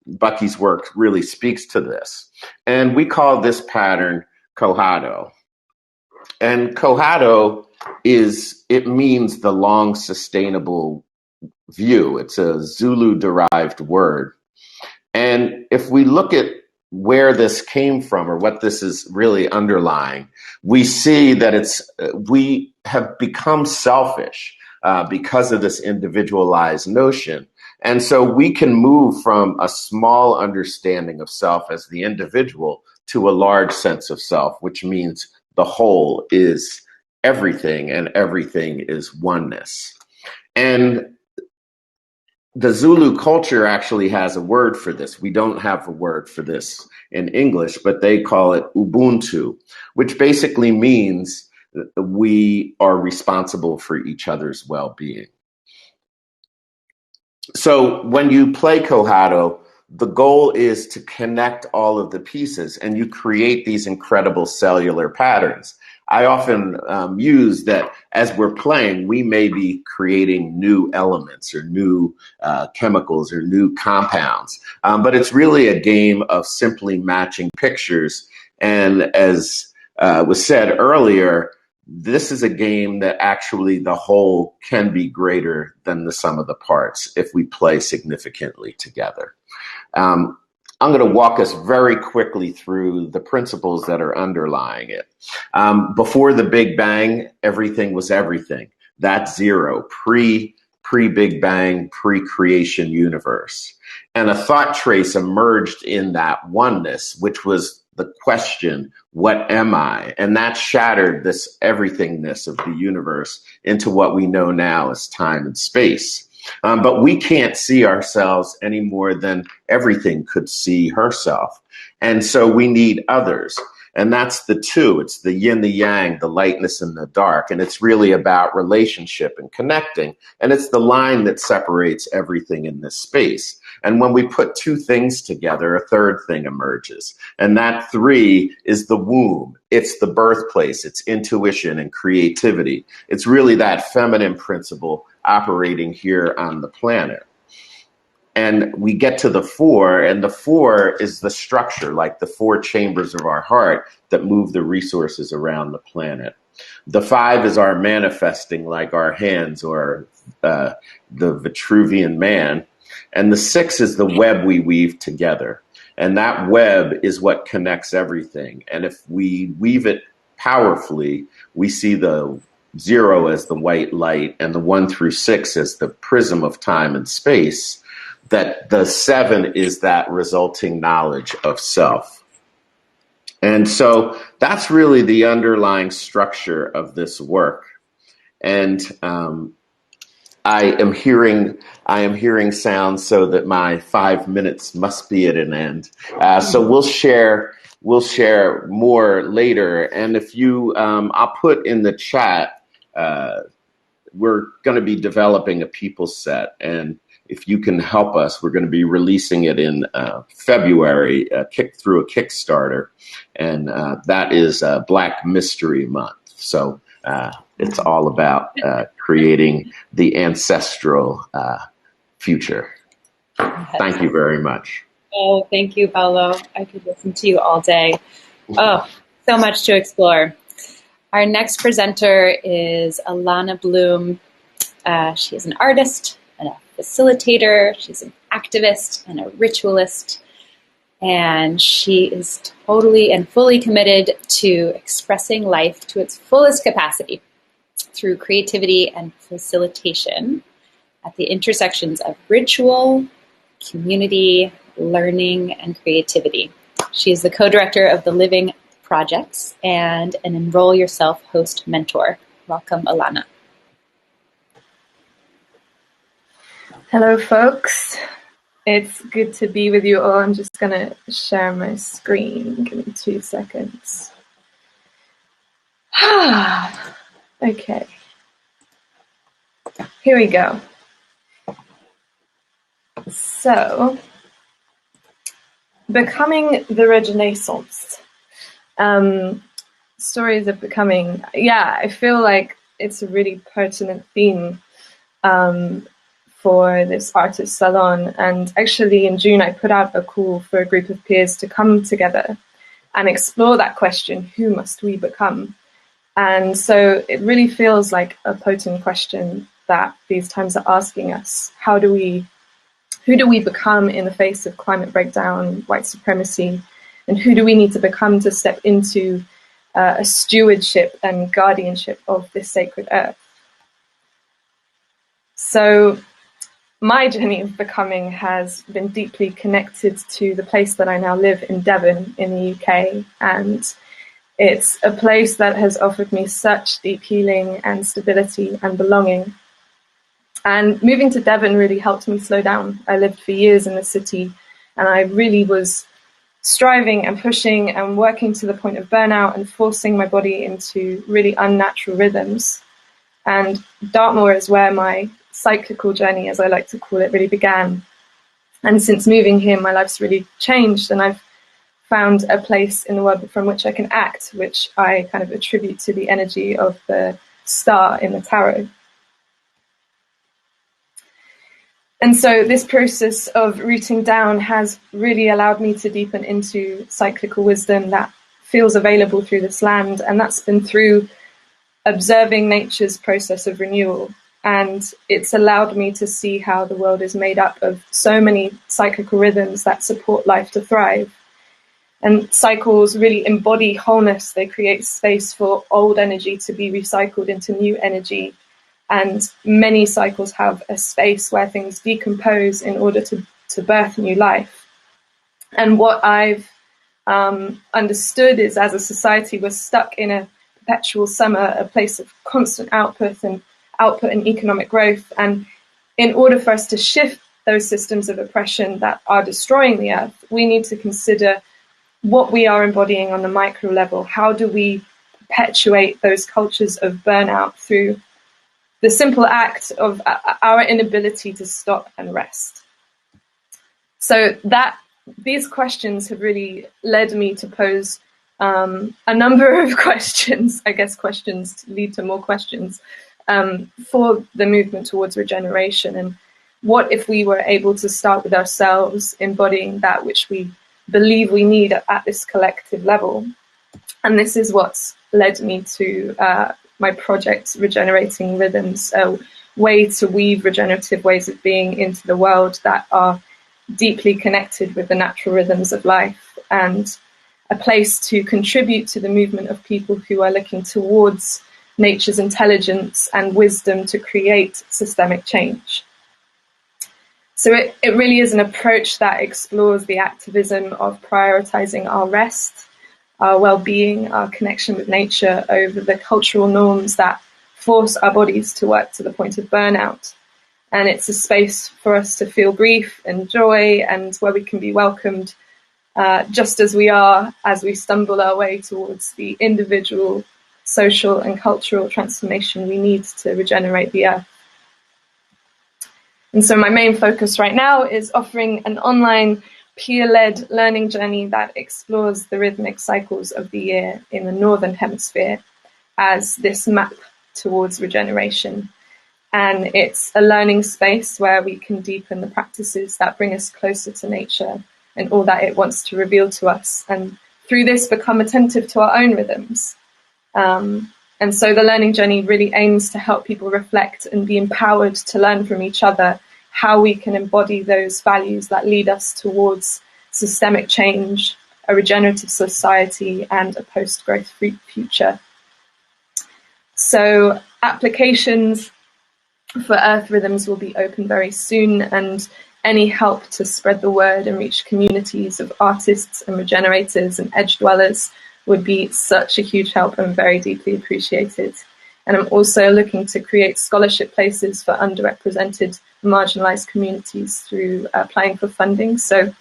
Bucky's work really speaks to this. And we call this pattern cohort. And cohort means the long sustainable view. It's a Zulu-derived word. And if we look at where this came from or what this is really underlying, we see that we have become selfish because of this individualized notion. And so we can move from a small understanding of self as the individual to a large sense of self, which means the whole is everything and everything is oneness. And the Zulu culture actually has a word for this. We don't have a word for this in English, but they call it Ubuntu, which basically means that we are responsible for each other's well-being. So when you play cohort, the goal is to connect all of the pieces and you create these incredible cellular patterns. I often use that as we're playing, we may be creating new elements or new chemicals or new compounds, but it's really a game of simply matching pictures. And as was said earlier, this is a game that actually the whole can be greater than the sum of the parts if we play significantly together. I'm going to walk us very quickly through the principles that are underlying it. Before the Big Bang, everything was everything. That's zero, pre-Big Bang, pre-creation universe. And a thought trace emerged in that oneness, which was the question, what am I? And that shattered this everythingness of the universe into what we know now as time and space. But we can't see ourselves any more than everything could see herself. And so we need others. And that's the two. It's the yin, the yang, the lightness and the dark. And it's really about relationship and connecting. And it's the line that separates everything in this space. And when we put two things together, a third thing emerges. And that three is the womb. It's the birthplace. It's intuition and creativity. It's really that feminine principle operating here on the planet. And we get to the four, and the four is the structure, like the four chambers of our heart that move the resources around the planet. The five is our manifesting, like our hands or the Vitruvian man. And the six is the web we weave together. And that web is what connects everything. And if we weave it powerfully, we see the 0 as the white light and the 1 through 6 as the prism of time and space, that the 7 is that resulting knowledge of self. And so that's really the underlying structure of this work. And I am hearing sounds so that my 5 minutes must be at an end. So we'll share more later. And if you, I'll put in the chat, we're going to be developing a people set. And if you can help us, we're going to be releasing it in February, through a Kickstarter. And that is Black Mystery Month. So it's all about creating the ancestral future. Thank you very much. Oh, thank you, Paolo. I could listen to you all day. Oh, so much to explore. Our next presenter is Alana Bloom. She is an artist and a facilitator. She's an activist and a ritualist. And she is totally and fully committed to expressing life to its fullest capacity through creativity and facilitation at the intersections of ritual, community, learning, and creativity. She is the co-director of the Living Projects and an Enroll Yourself host mentor. Welcome, Alana. Hello, folks. It's good to be with you all. I'm just going to share my screen. Give me 2 seconds. Okay. Here we go. So, becoming the regenaissance. Stories of becoming. Yeah, I feel like it's a really pertinent theme for this artist salon. And actually in June, I put out a call for a group of peers to come together and explore that question, who must we become? And so it really feels like a potent question that these times are asking us. Who do we become in the face of climate breakdown, white supremacy, and who do we need to become to step into a stewardship and guardianship of this sacred earth? So my journey of becoming has been deeply connected to the place that I now live in Devon in the UK. And it's a place that has offered me such deep healing and stability and belonging. And moving to Devon really helped me slow down. I lived for years in the city and I really was striving and pushing and working to the point of burnout and forcing my body into really unnatural rhythms. And Dartmoor is where my cyclical journey, as I like to call it, really began. And since moving here, my life's really changed and I've found a place in the world from which I can act, which I kind of attribute to the energy of the star in the tarot. And so this process of rooting down has really allowed me to deepen into cyclical wisdom that feels available through this land. And that's been through observing nature's process of renewal. And it's allowed me to see how the world is made up of so many cyclical rhythms that support life to thrive. And cycles really embody wholeness. They create space for old energy to be recycled into new energy. And many cycles have a space where things decompose in order to birth new life. And what I've understood is, as a society, we're stuck in a perpetual summer, a place of constant output and economic growth. And in order for us to shift those systems of oppression that are destroying the earth, we need to consider what we are embodying on the micro level. How do we perpetuate those cultures of burnout through the simple act of our inability to stop and rest? So these questions have really led me to pose a number of questions. I guess questions lead to more questions for the movement towards regeneration. And what if we were able to start with ourselves, embodying that which we believe we need at this collective level? And this is what's led me to my project, Regenerating Rhythms, a way to weave regenerative ways of being into the world that are deeply connected with the natural rhythms of life, and a place to contribute to the movement of people who are looking towards nature's intelligence and wisdom to create systemic change. So it really is an approach that explores the activism of prioritizing our rest, our well-being, our connection with nature over the cultural norms that force our bodies to work to the point of burnout. And it's a space for us to feel grief and joy, and where we can be welcomed just as we are, as we stumble our way towards the individual, social and cultural transformation we need to regenerate the earth. And so my main focus right now is offering an online peer-led learning journey that explores the rhythmic cycles of the year in the Northern Hemisphere as this map towards regeneration. And it's a learning space where we can deepen the practices that bring us closer to nature and all that it wants to reveal to us. And through this, become attentive to our own rhythms. And so the learning journey really aims to help people reflect and be empowered to learn from each other how we can embody those values that lead us towards systemic change, a regenerative society, and a post-growth future. So applications for Earth Rhythms will be open very soon, and any help to spread the word and reach communities of artists and regenerators and edge dwellers would be such a huge help and very deeply appreciated. And I'm also looking to create scholarship places for underrepresented, marginalized communities through applying for funding. So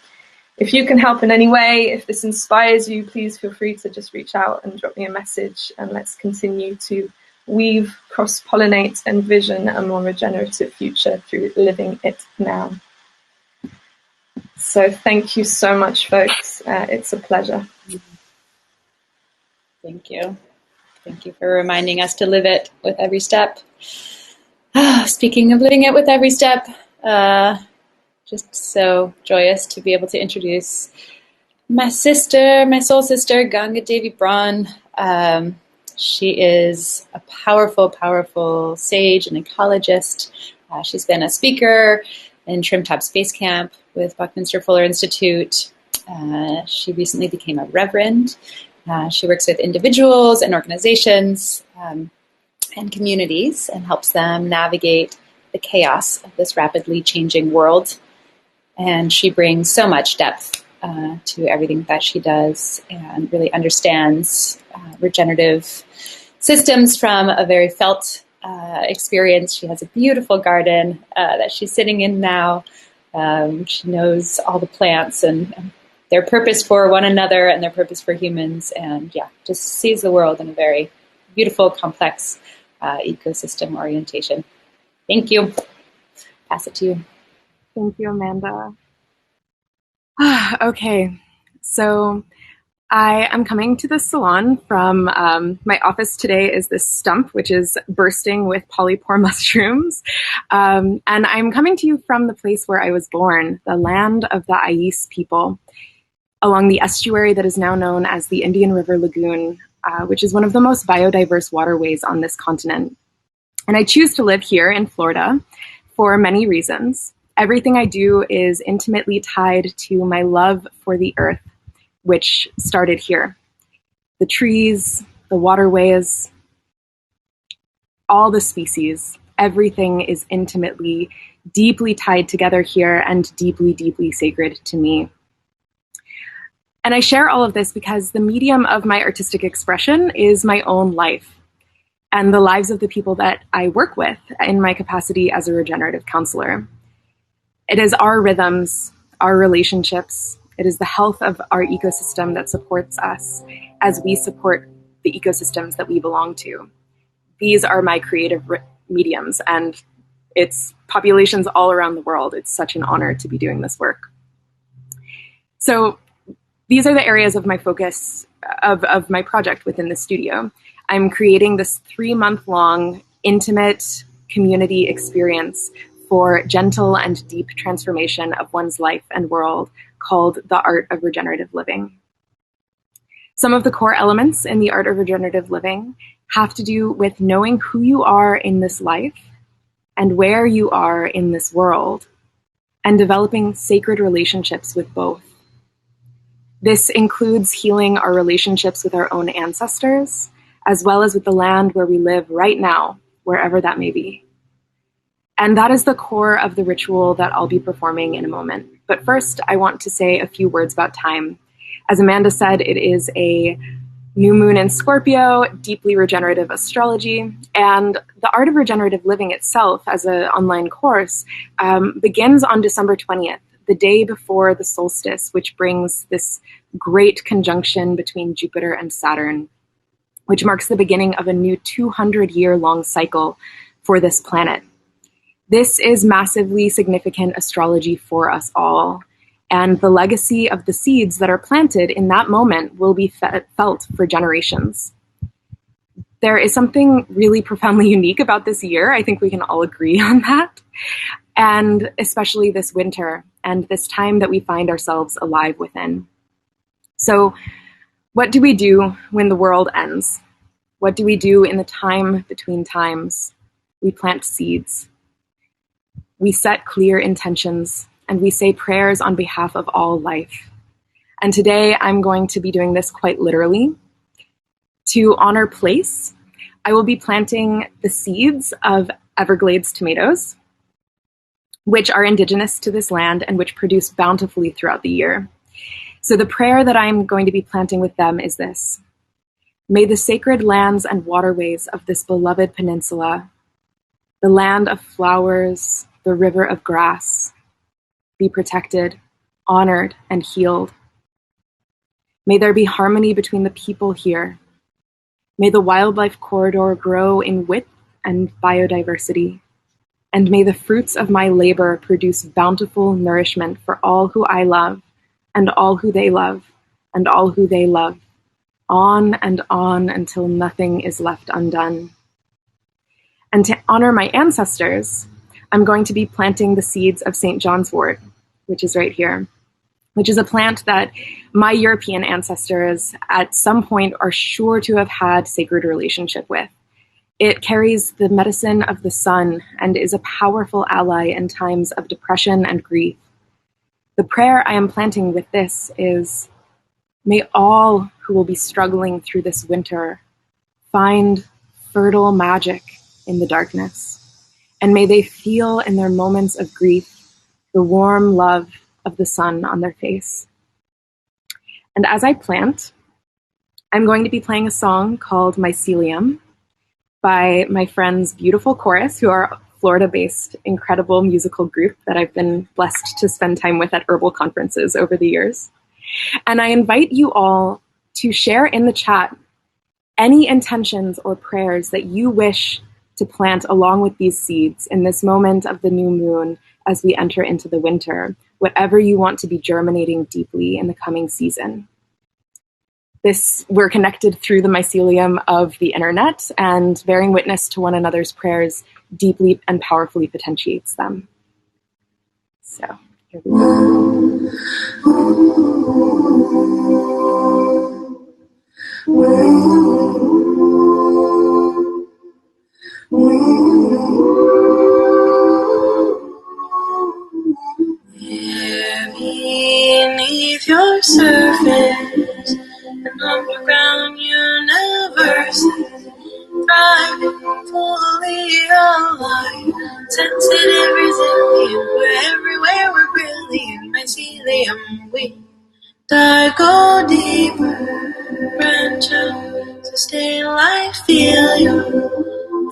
if you can help in any way, if this inspires you, please feel free to just reach out and drop me a message, and let's continue to weave, cross-pollinate, and vision a more regenerative future through living it now. So thank you so much, folks. It's a pleasure. Thank you. Thank you for reminding us to live it with every step. Speaking of living it with every step, just so joyous to be able to introduce my sister, my soul sister, Ganga Devi Braun. She is a powerful, powerful sage and ecologist. She's been a speaker in Trimtab Space Camp with Buckminster Fuller Institute. She recently became a reverend. She works with individuals and organizations and communities and helps them navigate the chaos of this rapidly changing world. And she brings so much depth to everything that she does and really understands regenerative systems from a very felt experience. She has a beautiful garden that she's sitting in now. She knows all the plants and their purpose for one another and their purpose for humans, and just sees the world in a very beautiful, complex ecosystem orientation. Thank you. Pass it to you. Thank you, Amanda. Okay, so I am coming to the salon from my office today is this stump, which is bursting with polypore mushrooms. And I'm coming to you from the place where I was born, the land of the Ais people, along the estuary that is now known as the Indian River Lagoon, which is one of the most biodiverse waterways on this continent. And I choose to live here in Florida for many reasons. Everything I do is intimately tied to my love for the earth, which started here. The trees, the waterways, all the species, everything is intimately, deeply tied together here and deeply, deeply sacred to me. And I share all of this because the medium of my artistic expression is my own life and the lives of the people that I work with in my capacity as a regenerative counselor. It is our rhythms, our relationships. It is the health of our ecosystem that supports us as we support the ecosystems that we belong to. These are my creative mediums, and it's populations all around the world. It's such an honor to be doing this work. So these are the areas of my focus of my project within the studio. I'm creating this 3-month-long intimate community experience for gentle and deep transformation of one's life and world called the Art of Regenerative Living. Some of the core elements in the Art of Regenerative Living have to do with knowing who you are in this life and where you are in this world, and developing sacred relationships with both. This includes healing our relationships with our own ancestors, as well as with the land where we live right now, wherever that may be. And that is the core of the ritual that I'll be performing in a moment. But first, I want to say a few words about time. As Amanda said, it is a new moon in Scorpio, deeply regenerative astrology, and the Art of Regenerative Living itself as an online course begins on December 20th, the day before the solstice, which brings this great conjunction between Jupiter and Saturn, which marks the beginning of a new 200-year-long cycle for this planet. This is massively significant astrology for us all, and the legacy of the seeds that are planted in that moment will be felt for generations. There is something really profoundly unique about this year. I think we can all agree on that, and especially this winter and this time that we find ourselves alive within. So, what do we do when the world ends? What do we do in the time between times? We plant seeds. We set clear intentions, and we say prayers on behalf of all life. And today I'm going to be doing this quite literally. To honor place, I will be planting the seeds of Everglades tomatoes, which are indigenous to this land and which produce bountifully throughout the year. So the prayer that I'm going to be planting with them is this: may the sacred lands and waterways of this beloved peninsula, the land of flowers, the river of grass, be protected, honored, and healed. May there be harmony between the people here. May the wildlife corridor grow in width and biodiversity. And may the fruits of my labor produce bountiful nourishment for all who I love, and all who they love, and all who they love, on and on until nothing is left undone. And to honor my ancestors, I'm going to be planting the seeds of St. John's wort, which is right here, which is a plant that my European ancestors at some point are sure to have had sacred relationship with. It carries the medicine of the sun and is a powerful ally in times of depression and grief. The prayer I am planting with this is, may all who will be struggling through this winter find fertile magic in the darkness, and may they feel in their moments of grief the warm love of the sun on their face. And as I plant, I'm going to be playing a song called Mycelium by my friends Beautiful Chorus, who are a Florida-based incredible musical group that I've been blessed to spend time with at herbal conferences over the years. And I invite you all to share in the chat any intentions or prayers that you wish to plant along with these seeds in this moment of the new moon as we enter into the winter, whatever you want to be germinating deeply in the coming season. We're connected through the mycelium of the internet, and bearing witness to one another's prayers deeply and powerfully potentiates them. So, here we go. Beneath your surface, an underground universe, thriving, fully alive, sensitive, resilient, we're everywhere, we're brilliant, mycelium, we go deeper, branch out, sustain life, feel your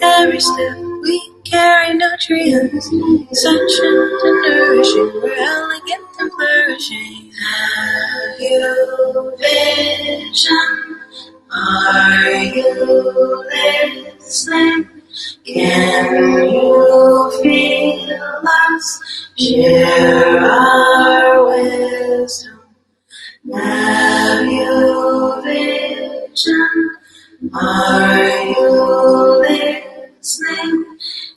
every step, we carry nutrients, essential and nourishing, we're elegant and flourishing. Have you vision? Are you listening? Can you feel us? Share our wisdom. Have you vision? Are you listening?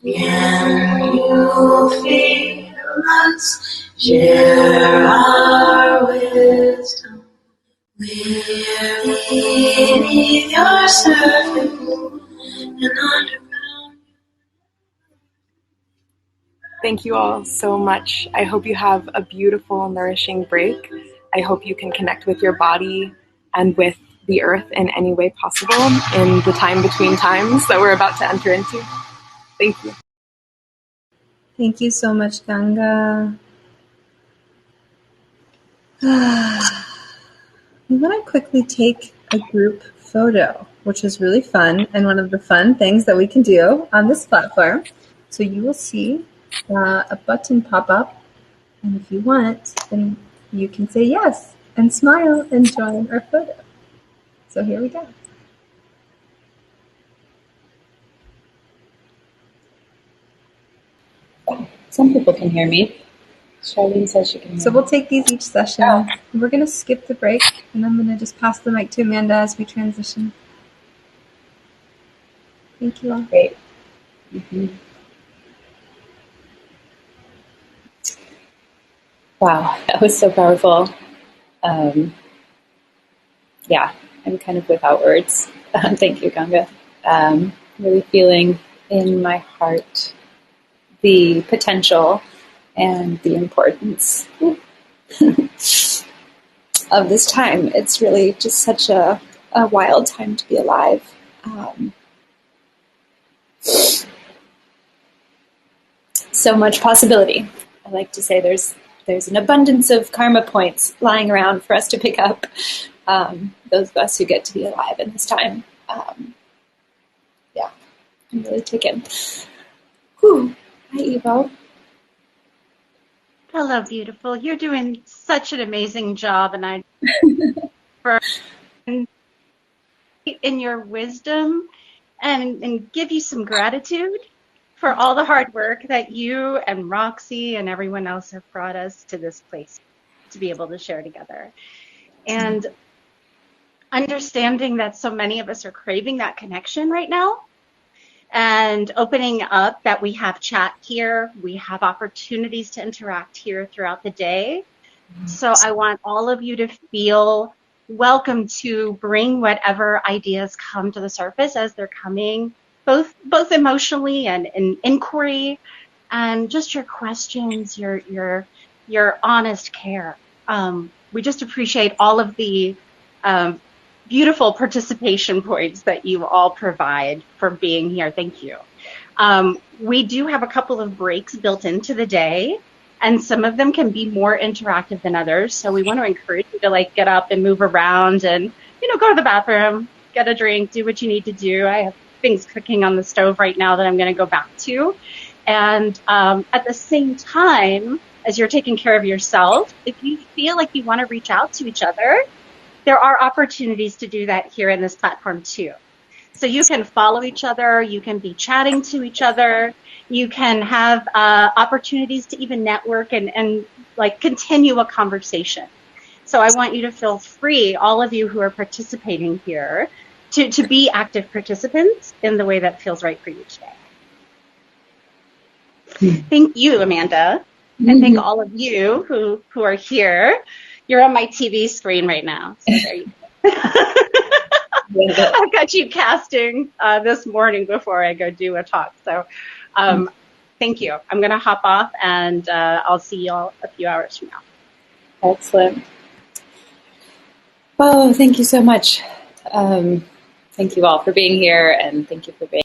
Can you feel us? Share our wisdom. We're beneath your surface and underground. Thank you all so much. I hope you have a beautiful, nourishing break. I hope you can connect with your body and with the earth in any way possible in the time between times that we're about to enter into. Thank you. Thank you so much, Ganga. We want to quickly take a group photo, which is really fun and one of the fun things that we can do on this platform. So you will see a button pop up, and if you want, then you can say yes and smile and join our photo. So here we go. Some people can hear me. Charlene says she can hear me. So we'll take these each session. Oh. We're going to skip the break, and I'm going to just pass the mic to Amanda as we transition. Thank you all. Great. Mm-hmm. Wow, that was so powerful. Yeah, I'm kind of without words. Thank you, Ganga. Really feeling in my heart the potential and the importance of this time. It's really just such a wild time to be alive. So much possibility. I like to say there's an abundance of karma points lying around for us to pick up, those of us who get to be alive in this time. Yeah, I'm really taken. Whew. Hi, Evo. Hello, beautiful. You're doing such an amazing job, and I for in your wisdom and give you some gratitude for all the hard work that you and Roxy and everyone else have brought us to this place to be able to share together. And understanding that so many of us are craving that connection right now, and opening up that we have chat here. We have opportunities to interact here throughout the day. So I want all of you to feel welcome to bring whatever ideas come to the surface as they're coming, both emotionally and in inquiry, and just your questions, your honest care. We just appreciate all of the beautiful participation points that you all provide for being here. Thank you. We do have a couple of breaks built into the day, and some of them can be more interactive than others. So we want to encourage you to like get up and move around and, go to the bathroom, get a drink, do what you need to do. I have things cooking on the stove right now that I'm going to go back to. And at the same time, as you're taking care of yourself, if you feel like you want to reach out to each other, there are opportunities to do that here in this platform too. So you can follow each other, you can be chatting to each other, you can have opportunities to even network and like continue a conversation. So I want you to feel free, all of you who are participating here, to be active participants in the way that feels right for you today. Thank you, Amanda. And thank all of you who are here. You're on my TV screen right now, so there you go. I've got you casting this morning before I go do a talk. So thank you. I'm going to hop off, and I'll see you all a few hours from now. Excellent. Oh, thank you so much. Thank you all for being here, and thank you for being